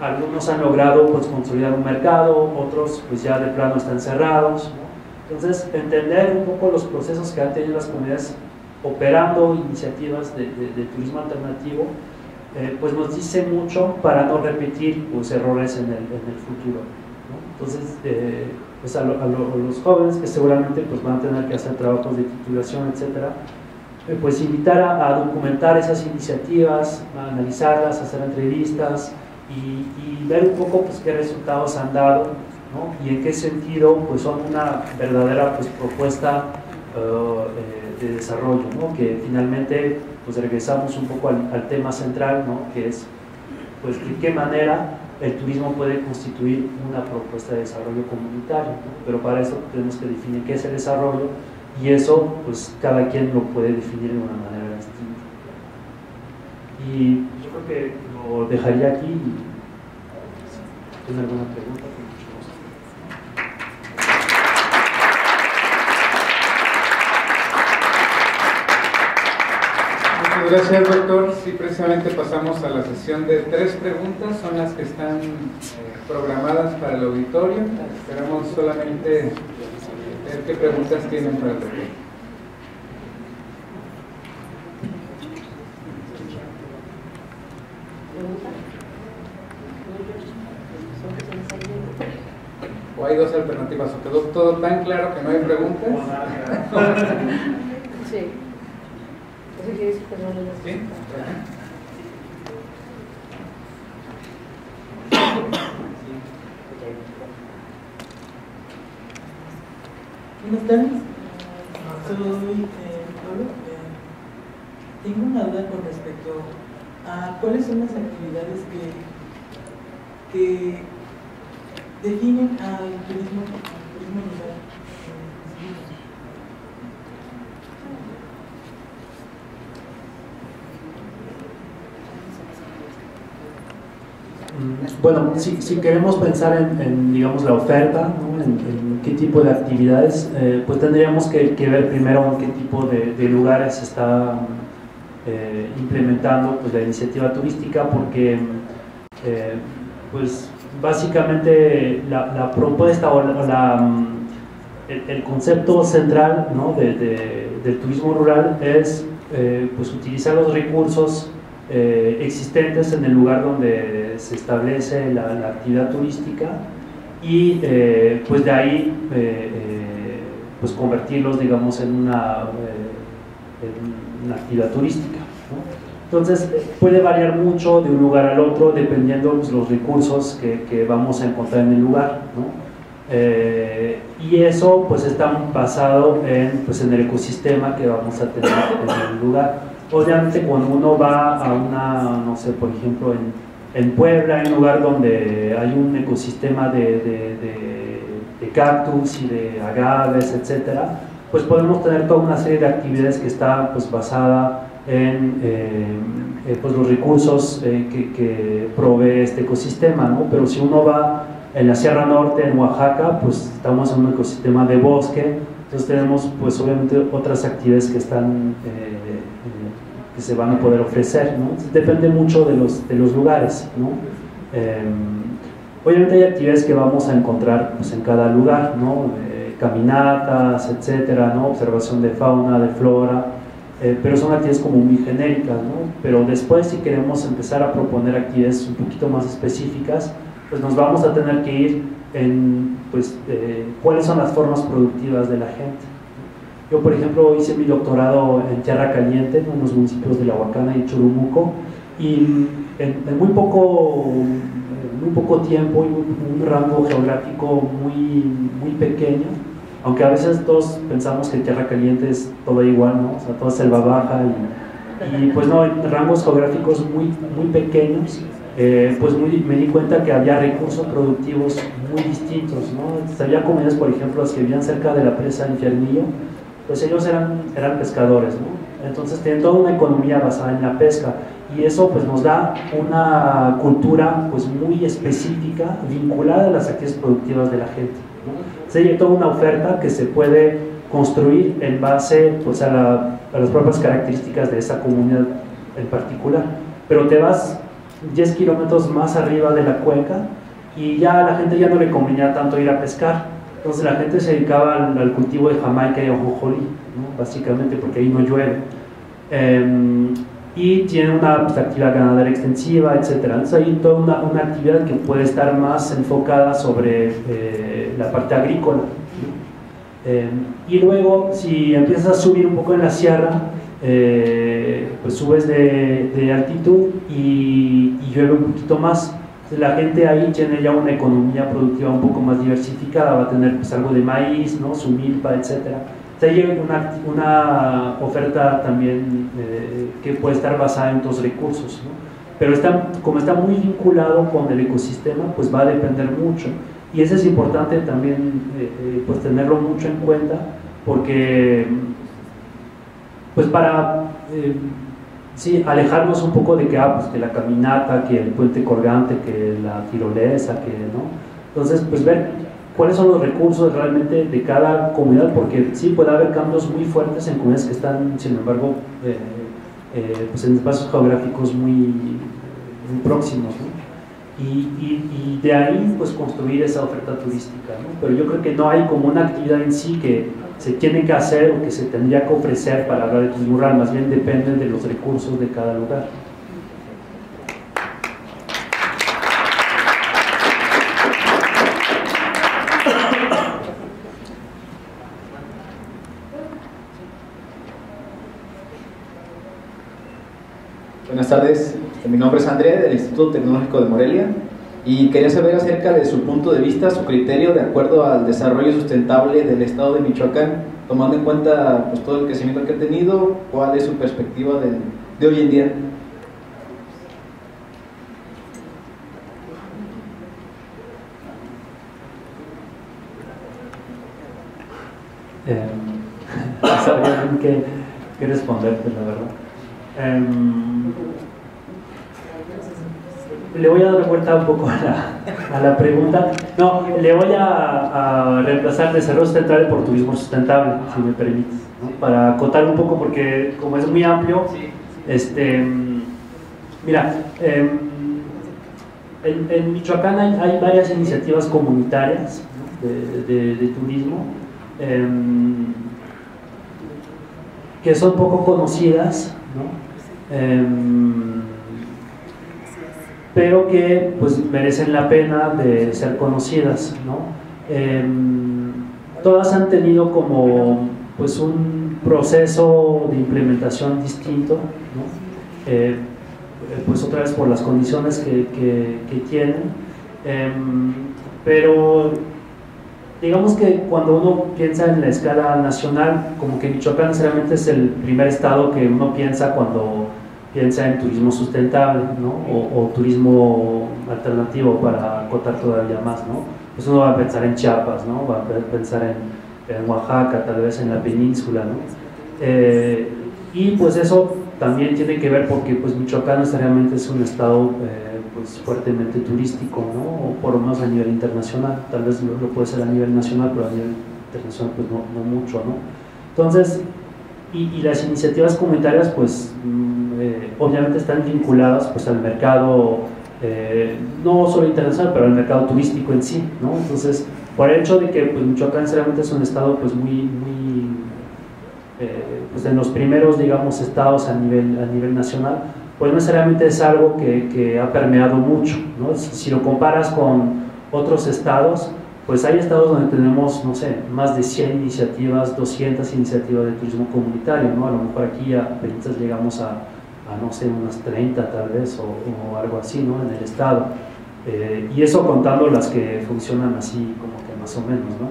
Algunos han logrado, pues, consolidar un mercado, otros, pues, ya de plano están cerrados, ¿no? Entonces, entender un poco los procesos que han tenido las comunidades operando iniciativas de turismo alternativo, pues nos dice mucho para no repetir, pues, errores en el futuro, ¿no? Entonces, pues a los jóvenes que seguramente, pues, van a tener que hacer trabajos de titulación, etcétera, pues invitar a documentar esas iniciativas, a analizarlas, a hacer entrevistas y ver un poco, pues, qué resultados han dado, ¿no? Y en qué sentido, pues, son una verdadera, pues, propuesta de desarrollo, ¿no? Que finalmente, pues, regresamos un poco al tema central, ¿no? Que es, pues, de qué manera el turismo puede constituir una propuesta de desarrollo comunitario, ¿no? Pero para eso tenemos que definir qué es el desarrollo, y eso, pues, cada quien lo puede definir de una manera distinta. Y yo creo que lo dejaría aquí. ¿Tiene alguna pregunta? Muchas gracias, doctor. Sí, precisamente pasamos a la sesión de 3 preguntas, son las que están programadas para el auditorio. Esperamos solamente ver qué preguntas tienen para el doctor. ¿O hay dos alternativas? ¿O quedó todo tan claro que no hay preguntas? Sí. Eso quiere decir que no le das. ¿Sí? Buenas tardes, soy Pablo. Tengo una duda con respecto a cuáles son las actividades que definen al turismo rural. Bueno, si queremos pensar en, digamos, la oferta, ¿no? en qué tipo de actividades, pues tendríamos que ver primero en qué tipo de lugares se está implementando pues, la iniciativa turística, porque pues básicamente la propuesta o el concepto central, ¿no? del turismo rural es pues utilizar los recursos existentes en el lugar donde se establece la actividad turística y pues de ahí pues convertirlos, digamos, en una actividad turística, ¿no? Entonces puede variar mucho de un lugar al otro dependiendo pues, los recursos que vamos a encontrar en el lugar, ¿no? Y eso pues está basado pues, en el ecosistema que vamos a tener en el lugar. Obviamente cuando uno va a una, no sé, por ejemplo en Puebla, hay un lugar donde hay un ecosistema de cactus y de agaves, etcétera, pues podemos tener toda una serie de actividades que está pues basada en pues los recursos que provee este ecosistema, ¿no? Pero si uno va en la Sierra Norte, en Oaxaca, pues estamos en un ecosistema de bosque, entonces tenemos pues obviamente otras actividades que están que se van a poder ofrecer, ¿no? Depende mucho de los lugares, ¿no? Obviamente hay actividades que vamos a encontrar pues, en cada lugar, ¿no? Caminatas, etcétera, ¿no? Observación de fauna, de flora, pero son actividades como muy genéricas, ¿no? Pero después si queremos empezar a proponer actividades un poquito más específicas, pues nos vamos a tener que ir en pues, cuáles son las formas productivas de la gente. Yo, por ejemplo, hice mi doctorado en Tierra Caliente, en unos municipios de La Huacana y Churumuco, y en muy poco tiempo y un rango geográfico muy pequeño, aunque a veces todos pensamos que Tierra Caliente es todo igual, ¿no? O sea, toda selva baja, y pues no, en rangos geográficos muy pequeños, pues me di cuenta que había recursos productivos muy distintos, ¿no? Había comunidades, por ejemplo, las que vivían cerca de la presa Infiernillo, pues ellos eran pescadores, ¿no? Entonces tienen toda una economía basada en la pesca, y eso pues nos da una cultura pues muy específica vinculada a las actividades productivas de la gente, ¿no? Sería toda una oferta que se puede construir en base pues, a las propias características de esa comunidad en particular, pero te vas 10 kilómetros más arriba de la cuenca y ya a la gente ya no le convenía tanto ir a pescar. Entonces la gente se dedicaba al cultivo de jamaica y ajonjolí, ¿no? Básicamente porque ahí no llueve, y tiene una pues, actividad ganadera extensiva, etc. Entonces hay toda una actividad que puede estar más enfocada sobre la parte agrícola, ¿no? Y luego si empiezas a subir un poco en la sierra, pues subes de altitud y llueve un poquito más. La gente ahí tiene ya una economía productiva un poco más diversificada, va a tener pues, algo de maíz, ¿no? Su milpa, etc. Hay una oferta también que puede estar basada en estos recursos, ¿no? Pero como está muy vinculado con el ecosistema, pues va a depender mucho, y eso es importante también pues tenerlo mucho en cuenta, porque pues para sí, alejarnos un poco de que, pues, que la caminata, que el puente colgante, que la tirolesa, que, ¿no? Entonces, pues ver cuáles son los recursos realmente de cada comunidad, porque sí puede haber cambios muy fuertes en comunidades que están, sin embargo, pues en espacios geográficos muy próximos, ¿no? Y de ahí, pues construir esa oferta turística, ¿no? Pero yo creo que no hay como una actividad en sí que se tiene que hacer o que se tendría que ofrecer para hablar de turismo rural, más bien depende de los recursos de cada lugar. Buenas tardes, mi nombre es André, del Instituto Tecnológico de Morelia, y quería saber acerca de su punto de vista, su criterio de acuerdo al desarrollo sustentable del estado de Michoacán, tomando en cuenta pues, todo el crecimiento que ha tenido. ¿Cuál es su perspectiva de hoy en día? No sabía bien qué responderte, la verdad. Le voy a dar vuelta un poco a la pregunta. No, le voy a reemplazar desarrollo sustentable por turismo sustentable, si me permites, ¿no? Para acotar un poco, porque como es muy amplio, mira, en Michoacán hay varias iniciativas comunitarias, ¿no? de turismo, que son poco conocidas, ¿no? Pero que pues merecen la pena de ser conocidas, ¿no? Todas han tenido como pues un proceso de implementación distinto, ¿no? Pues otra vez por las condiciones que tienen, pero digamos que cuando uno piensa en la escala nacional, como que Michoacán necesariamente es el primer estado que uno piensa cuando piensa en turismo sustentable, ¿no? O turismo alternativo, para acotar todavía más, ¿no? Pues uno va a pensar en Chiapas, ¿no? Va a pensar en Oaxaca, tal vez en la península, ¿no? Y pues eso también tiene que ver porque pues Michoacán necesariamente es un estado pues fuertemente turístico, ¿no? O por lo menos a nivel internacional. Tal vez lo puede ser a nivel nacional, pero a nivel internacional pues no mucho, ¿no? Entonces, y las iniciativas comunitarias pues obviamente están vinculadas pues al mercado, no solo internacional, pero al mercado turístico en sí, ¿no? Entonces, por el hecho de que pues, Michoacán necesariamente es un estado pues muy pues en los primeros, digamos, estados a nivel nacional, pues no necesariamente es algo que ha permeado mucho, ¿no? Si lo comparas con otros estados, pues hay estados donde tenemos, no sé, más de 100 iniciativas, 200 iniciativas de turismo comunitario, ¿no? A lo mejor aquí apenas llegamos a no sé, unas 30 tal vez, o algo así, ¿no? En el estado. Y eso contando las que funcionan así como que más o menos, ¿no?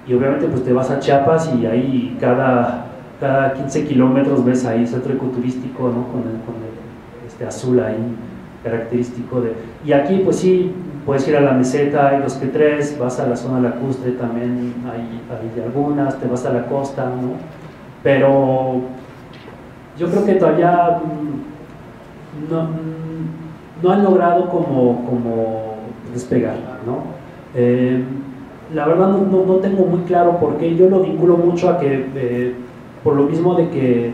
Y obviamente pues te vas a Chiapas y ahí cada 15 kilómetros ves ahí centro ecoturístico, ¿no? Con el azul ahí característico y aquí pues sí, puedes ir a la meseta, hay 2 que 3, vas a la zona lacustre también, hay algunas, te vas a la costa, ¿no? Pero yo creo que todavía no han logrado como despegar, ¿no? La verdad no tengo muy claro por qué. Yo lo vinculo mucho a que por lo mismo de que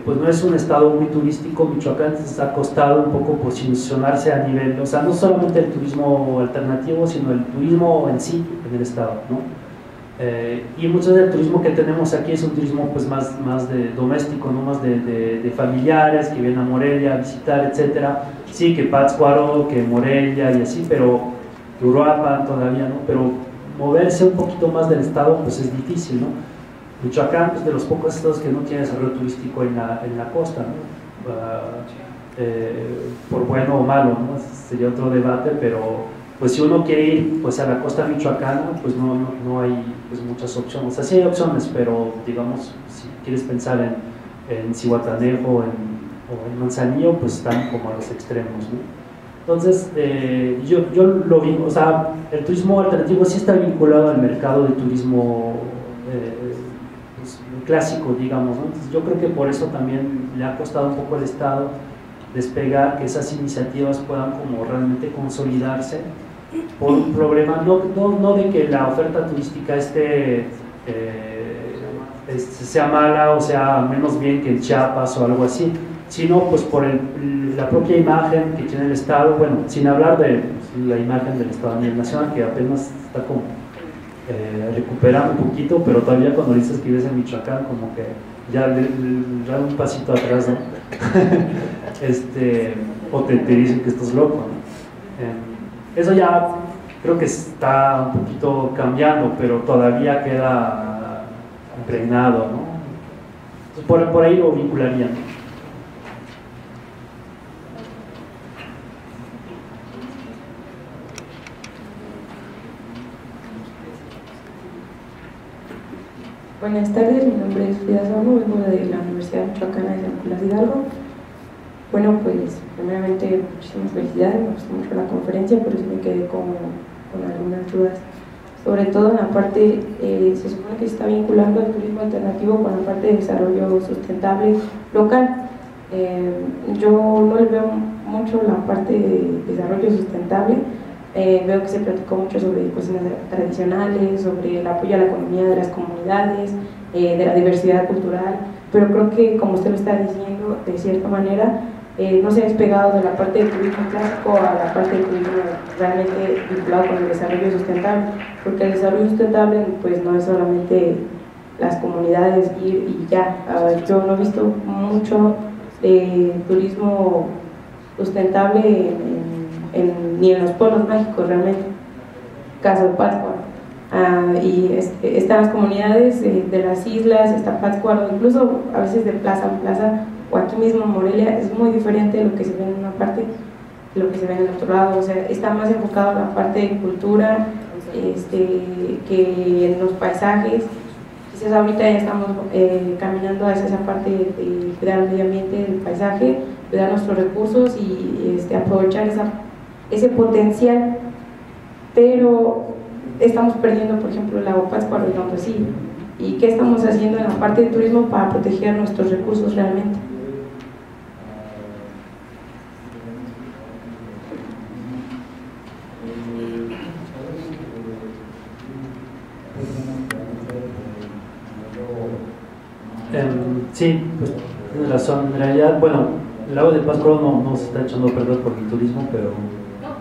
pues no es un estado muy turístico. Michoacán se ha costado un poco posicionarse a nivel, o sea, no solamente el turismo alternativo, sino el turismo en sí en el estado, ¿no? Y mucho del turismo que tenemos aquí es un turismo pues más de doméstico, ¿no? Más de familiares que vienen a Morelia a visitar, etcétera. Sí, que Pátzcuaro, que Morelia y así, pero Uruapan todavía, ¿no? Pero moverse un poquito más del estado pues es difícil, ¿no? Michoacán es de los pocos estados que no tiene desarrollo turístico en la costa, ¿no? Por bueno o malo, ¿no? Sería otro debate, pero pues si uno quiere ir pues a la costa michoacana, pues no hay pues muchas opciones. O sea, sí hay opciones, pero digamos, si quieres pensar en Zihuatanejo o en Manzanillo, pues están como a los extremos, ¿no? Entonces, yo lo vi, o sea, el turismo alternativo sí está vinculado al mercado de turismo pues, clásico, digamos, ¿no? Entonces, yo creo que por eso también le ha costado un poco al Estado despegar, que esas iniciativas puedan como realmente consolidarse, por un problema, no de que la oferta turística sea mala o sea menos bien que en Chiapas o algo así, sino pues por la propia imagen que tiene el Estado, bueno, sin hablar de la imagen del Estado a nivel nacional, que apenas está como recuperando un poquito, pero todavía cuando dices que vives en Michoacán, como que ya da un pasito atrás, ¿no? O te dicen que estás loco, ¿no? Eso ya creo que está un poquito cambiando, pero todavía queda impregnado, ¿no? Entonces, por ahí lo vincularía. Buenas tardes, mi nombre es Frida Samo, vengo de la Universidad Michoacana de San Nicolás Hidalgo. Bueno, pues primeramente muchísimas felicidades, me gustó mucho la conferencia, pero sí me quedé con algunas dudas. Sobre todo en la parte, se supone que se está vinculando el turismo alternativo con la parte de desarrollo sustentable local. Yo no le veo mucho la parte de desarrollo sustentable. Veo que se platicó mucho sobre cocinas tradicionales, sobre el apoyo a la economía de las comunidades, de la diversidad cultural, pero creo que, como usted lo está diciendo, de cierta manera, no se ha despegado de la parte del turismo clásico a la parte del turismo realmente vinculado con el desarrollo sustentable, porque el desarrollo sustentable pues no es solamente las comunidades ir y ya. Yo no he visto mucho turismo sustentable ni en los pueblos mágicos realmente. Caso de Pátzcuaro, y están las comunidades de las islas, está Pátzcuaro, incluso a veces de plaza en plaza, o aquí mismo en Morelia, es muy diferente lo que se ve en una parte de lo que se ve en el otro lado. O sea, está más enfocado en la parte de cultura que en los paisajes. Quizás ahorita ya estamos caminando hacia esa parte de cuidar el medio ambiente, el paisaje, cuidar nuestros recursos y aprovechar ese potencial, pero estamos perdiendo, por ejemplo, el lago Pátzcuaro y Don Rocío. ¿Y qué estamos haciendo en la parte de turismo para proteger nuestros recursos realmente? Sí, pues tienes razón. En realidad, bueno, el lago de Pátzcuaro no se está echando a perder por el turismo, pero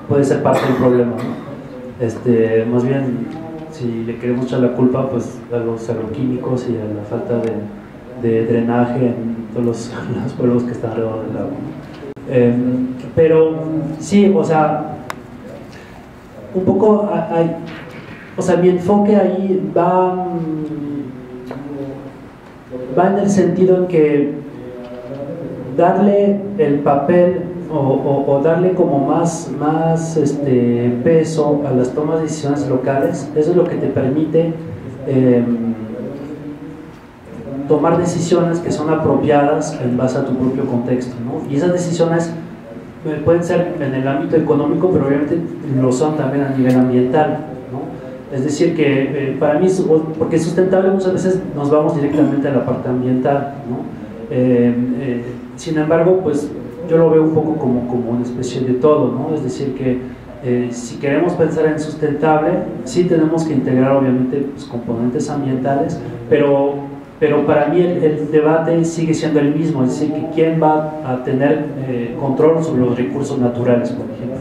puede ser parte del problema, ¿no? Más bien, si le queremos echar la culpa, pues a los agroquímicos y a la falta de drenaje en todos los pueblos que están alrededor del lago. Pero sí, o sea, un poco o sea, mi enfoque ahí va en el sentido en que darle el papel o darle como más peso a las tomas de decisiones locales, eso es lo que te permite tomar decisiones que son apropiadas en base a tu propio contexto, ¿no? Y esas decisiones pueden ser en el ámbito económico, pero obviamente lo son también a nivel ambiental, ¿no? Es decir que para mí, porque es sustentable, muchas veces nos vamos directamente a la parte ambiental, ¿no? Sin embargo, pues yo lo veo un poco como una especie de todo, ¿no? Es decir que si queremos pensar en sustentable, sí tenemos que integrar obviamente pues, componentes ambientales, pero para mí el debate sigue siendo el mismo, es decir, que quién va a tener control sobre los recursos naturales, por ejemplo.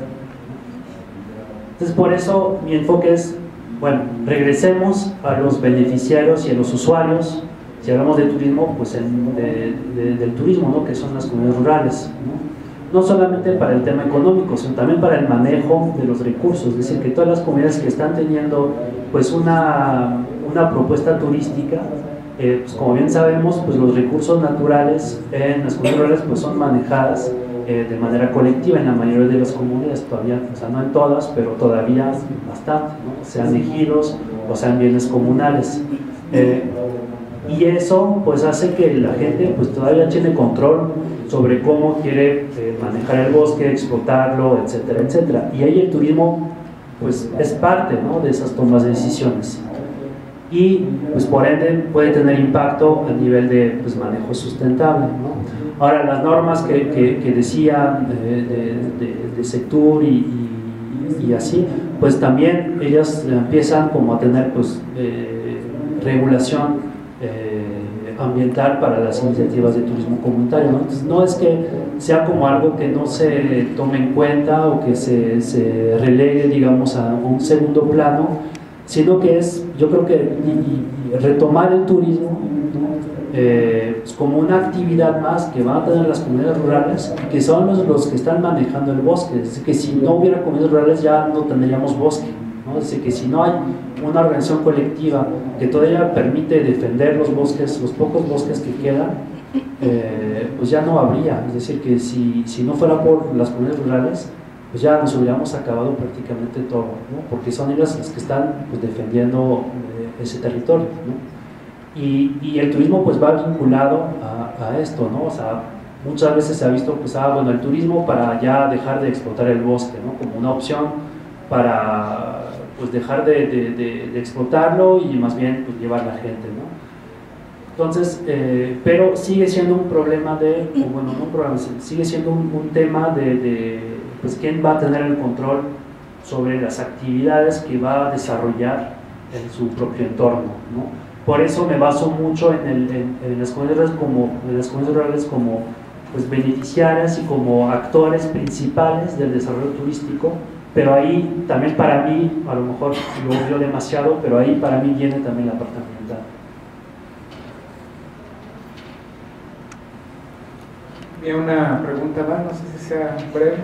Entonces, por eso mi enfoque es, bueno, regresemos a los beneficiarios y a los usuarios. Si hablamos de turismo, pues del turismo, ¿no? Que son las comunidades rurales, ¿no? No solamente para el tema económico, sino también para el manejo de los recursos, es decir, que todas las comunidades que están teniendo pues una propuesta turística, pues como bien sabemos, pues los recursos naturales en las comunidades rurales pues son manejadas de manera colectiva en la mayoría de las comunidades, todavía, o sea, no en todas, pero todavía bastante, ¿no? Sean ejidos o sean bienes comunales. Y eso pues hace que la gente pues todavía tiene control sobre cómo quiere manejar el bosque, explotarlo, etcétera, etcétera. Y ahí el turismo pues es parte, ¿no? De esas tomas de decisiones. Y pues por ende puede tener impacto a nivel de pues, manejo sustentable, ¿no? Ahora las normas que decían de sector y así, pues también ellas empiezan como a tener pues regulación ambiental para las iniciativas de turismo comunitario, ¿no? Entonces, no es que sea como algo que no se tome en cuenta o que se relegue, digamos, a un segundo plano, sino que es, yo creo que retomar el turismo, ¿no? Pues como una actividad más que van a tener las comunidades rurales, que son los que están manejando el bosque. Es decir, que si no hubiera comunidades rurales ya no tendríamos bosque, ¿no? Es decir, que si no hay una organización colectiva que todavía permite defender los bosques, los pocos bosques que quedan, pues ya no habría. Es decir, que si no fuera por las comunidades rurales, pues ya nos hubiéramos acabado prácticamente todo, ¿no? Porque son ellas las que están pues, defendiendo ese territorio, ¿no? Y el turismo pues va vinculado a esto, ¿no? O sea, muchas veces se ha visto, pues, bueno, el turismo para ya dejar de explotar el bosque, ¿no? Como una opción para, pues, dejar de explotarlo y más bien, pues, llevar la gente, ¿no? Entonces, pero sigue siendo un problema bueno, no un problema, sigue siendo un tema pues, quién va a tener el control sobre las actividades que va a desarrollar en su propio entorno, ¿no? Por eso me baso mucho en las comunidades rurales como pues, beneficiarias y como actores principales del desarrollo turístico, pero ahí también para mí, a lo mejor lo obvio demasiado, pero ahí para mí viene también la parte ambiental. Bien, una pregunta más, no sé si sea breve.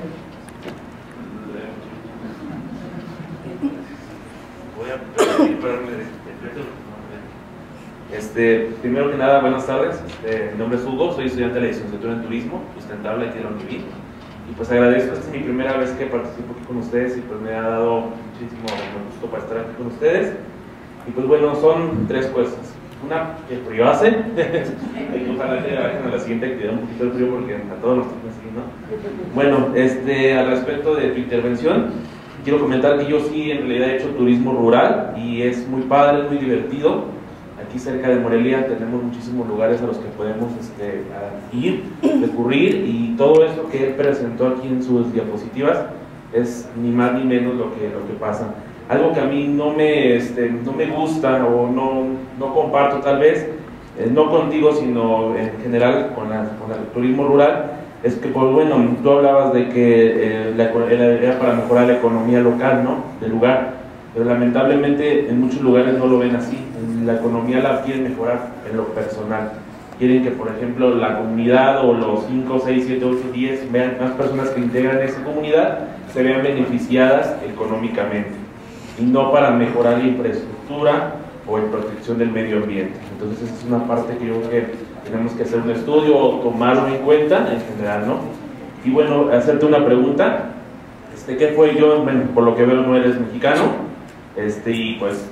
Voy a pedir para primero que nada, buenas tardes. Mi nombre es Hugo, soy estudiante de la licenciatura en Turismo Sustentable aquí de la UNIVI. Y pues agradezco, esta es mi primera vez que participo aquí con ustedes y pues me ha dado muchísimo gusto para estar aquí con ustedes. Y pues bueno, son tres cosas. Una, que el frío hace. Ojalá que bajen a la siguiente actividad un poquito el frío porque a todos nos toca así, ¿no? Bueno, al respecto de tu intervención, quiero comentar que yo sí en realidad he hecho turismo rural y es muy padre, es muy divertido. Aquí cerca de Morelia tenemos muchísimos lugares a los que podemos ir, recurrir, y todo esto que él presentó aquí en sus diapositivas es ni más ni menos lo que pasa. Algo que a mí no me gusta o no comparto tal vez, no contigo sino en general con el turismo rural, es que pues bueno, tú hablabas de que era para mejorar la economía local, ¿no? Del lugar, pero lamentablemente en muchos lugares no lo ven así. La economía la quieren mejorar en lo personal. Quieren que, por ejemplo, la comunidad o los 5, 6, 7, 8, 10 más personas que integran esa comunidad se vean beneficiadas económicamente, y no para mejorar la infraestructura o en protección del medio ambiente. Entonces esa es una parte que yo creo que tenemos que hacer un estudio o tomarlo en cuenta en general, ¿no? Y bueno, hacerte una pregunta. ¿Qué fue yo? Bueno, por lo que veo no eres mexicano. Y pues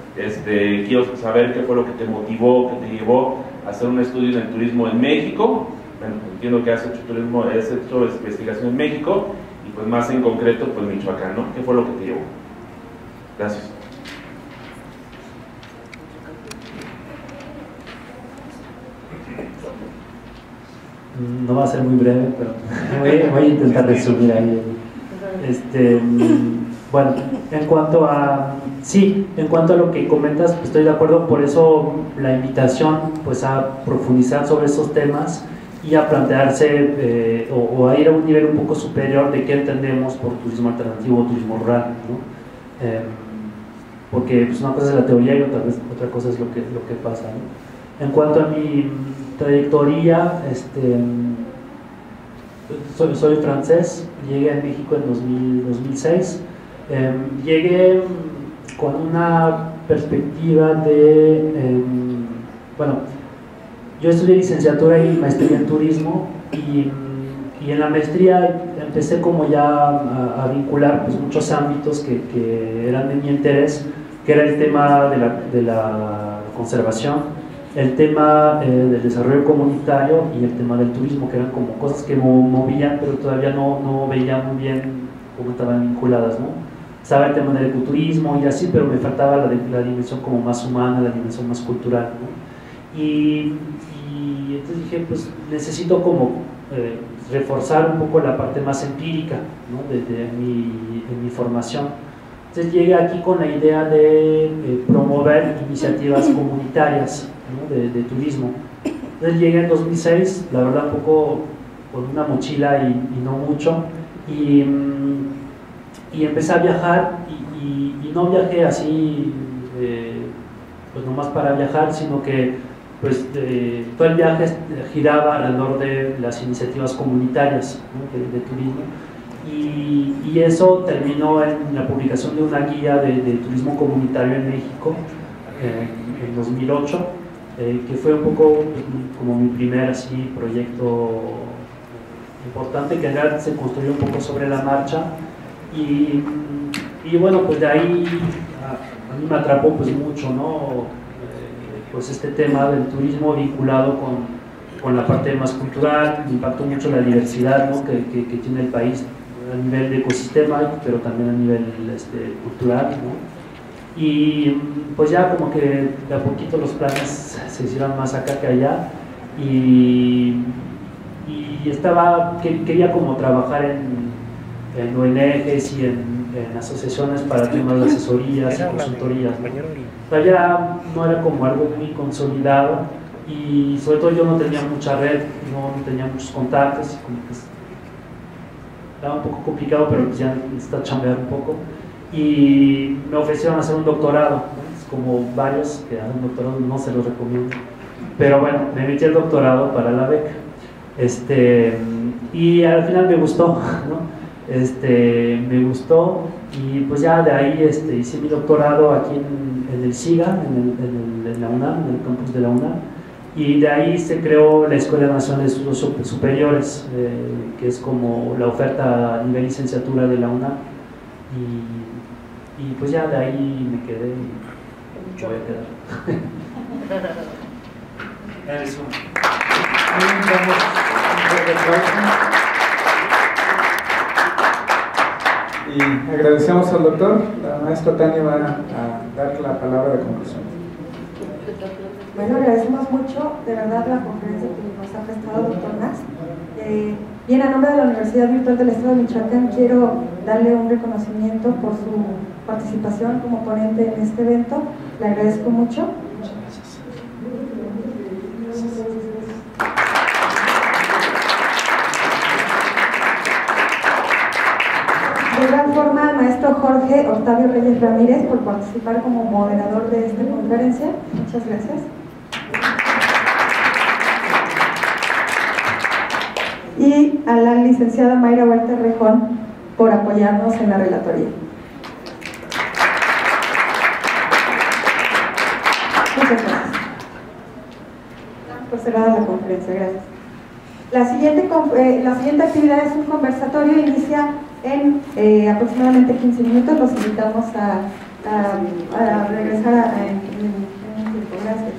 quiero saber qué fue lo que te motivó, que te llevó a hacer un estudio en el turismo en México. Bueno, entiendo que has hecho turismo, has hecho investigación en México, y pues más en concreto, pues Michoacán, ¿no? ¿Qué fue lo que te llevó? Gracias. No va a ser muy breve, pero voy a intentar resumir ahí. Bueno, en cuanto a lo que comentas, pues estoy de acuerdo. Por eso la invitación, pues, a profundizar sobre esos temas y a plantearse o a ir a un nivel un poco superior de qué entendemos por turismo alternativo o turismo rural, ¿no? Porque pues, una cosa es la teoría y otra cosa es lo que pasa, ¿no? En cuanto a mi trayectoria, soy francés, llegué a México en 2006. Llegué con una perspectiva bueno, yo estudié licenciatura y maestría en turismo, y en la maestría empecé como ya a vincular pues, muchos ámbitos que eran de mi interés, que era el tema de la conservación, el tema del desarrollo comunitario y el tema del turismo, que eran como cosas que movían, pero todavía no veía muy bien cómo estaban vinculadas, ¿no? Sabía el tema del ecoturismo y así, pero me faltaba la dimensión como más humana, la dimensión más cultural, ¿no? Y entonces dije, pues necesito como reforzar un poco la parte más empírica, ¿no? de mi formación. Entonces llegué aquí con la idea de promover iniciativas comunitarias, ¿no? de turismo. Entonces llegué en 2006, la verdad un poco con una mochila y no mucho, y empecé a viajar, y no viajé así pues nomás para viajar, sino que pues, todo el viaje giraba alrededor de las iniciativas comunitarias, ¿no? de turismo. Y eso terminó en la publicación de una guía de turismo comunitario en México en 2008, que fue un poco como mi primer así, proyecto importante, que en realidad se construyó un poco sobre la marcha. Y bueno, pues de ahí a mí me atrapó pues mucho, ¿no? pues este tema del turismo vinculado con la parte más cultural. Me impactó mucho la diversidad, ¿no?, que tiene el país a nivel de ecosistema, pero también a nivel cultural, ¿no? Y pues ya como que de a poquito los planes se hicieron más acá que allá, y quería como trabajar en ONGs y en asociaciones para temas de asesorías y consultorías, ¿no? Ya no era como algo muy consolidado, y sobre todo yo no tenía mucha red, no tenía muchos contactos, y como que estaba un poco complicado, pero pues ya necesitaba chambear un poco, y me ofrecieron hacer un doctorado, ¿no? Es como varios que hacen doctorado, no se los recomiendo, pero bueno, me metí al doctorado para la beca, y al final me gustó, ¿no? Me gustó, y pues ya de ahí hice mi doctorado aquí en el SIGA, en la UNAM, en el campus de la UNAM, y de ahí se creó la Escuela Nacional de Estudios Superiores, que es como la oferta a nivel licenciatura de la UNAM, y pues ya de ahí me quedé y me voy a quedar. Eres uno. Y agradecemos al doctor. La maestra Tania va a dar la palabra de conclusión. Bueno, agradecemos mucho, de verdad, la conferencia que nos ha prestado el doctor Nas. Bien, a nombre de la Universidad Virtual del Estado de Michoacán, quiero darle un reconocimiento por su participación como ponente en este evento. Le agradezco mucho. Muchas gracias. De igual forma, al maestro Jorge Octavio Reyes Ramírez por participar como moderador de esta conferencia. Muchas gracias. Y a la licenciada Mayra Huerta Rejón por apoyarnos en la relatoría. Muchas gracias. Por cerrada la conferencia, gracias. La siguiente actividad es un conversatorio, inicia en aproximadamente 15 minutos. Los invitamos a regresar en un tiempo. Gracias.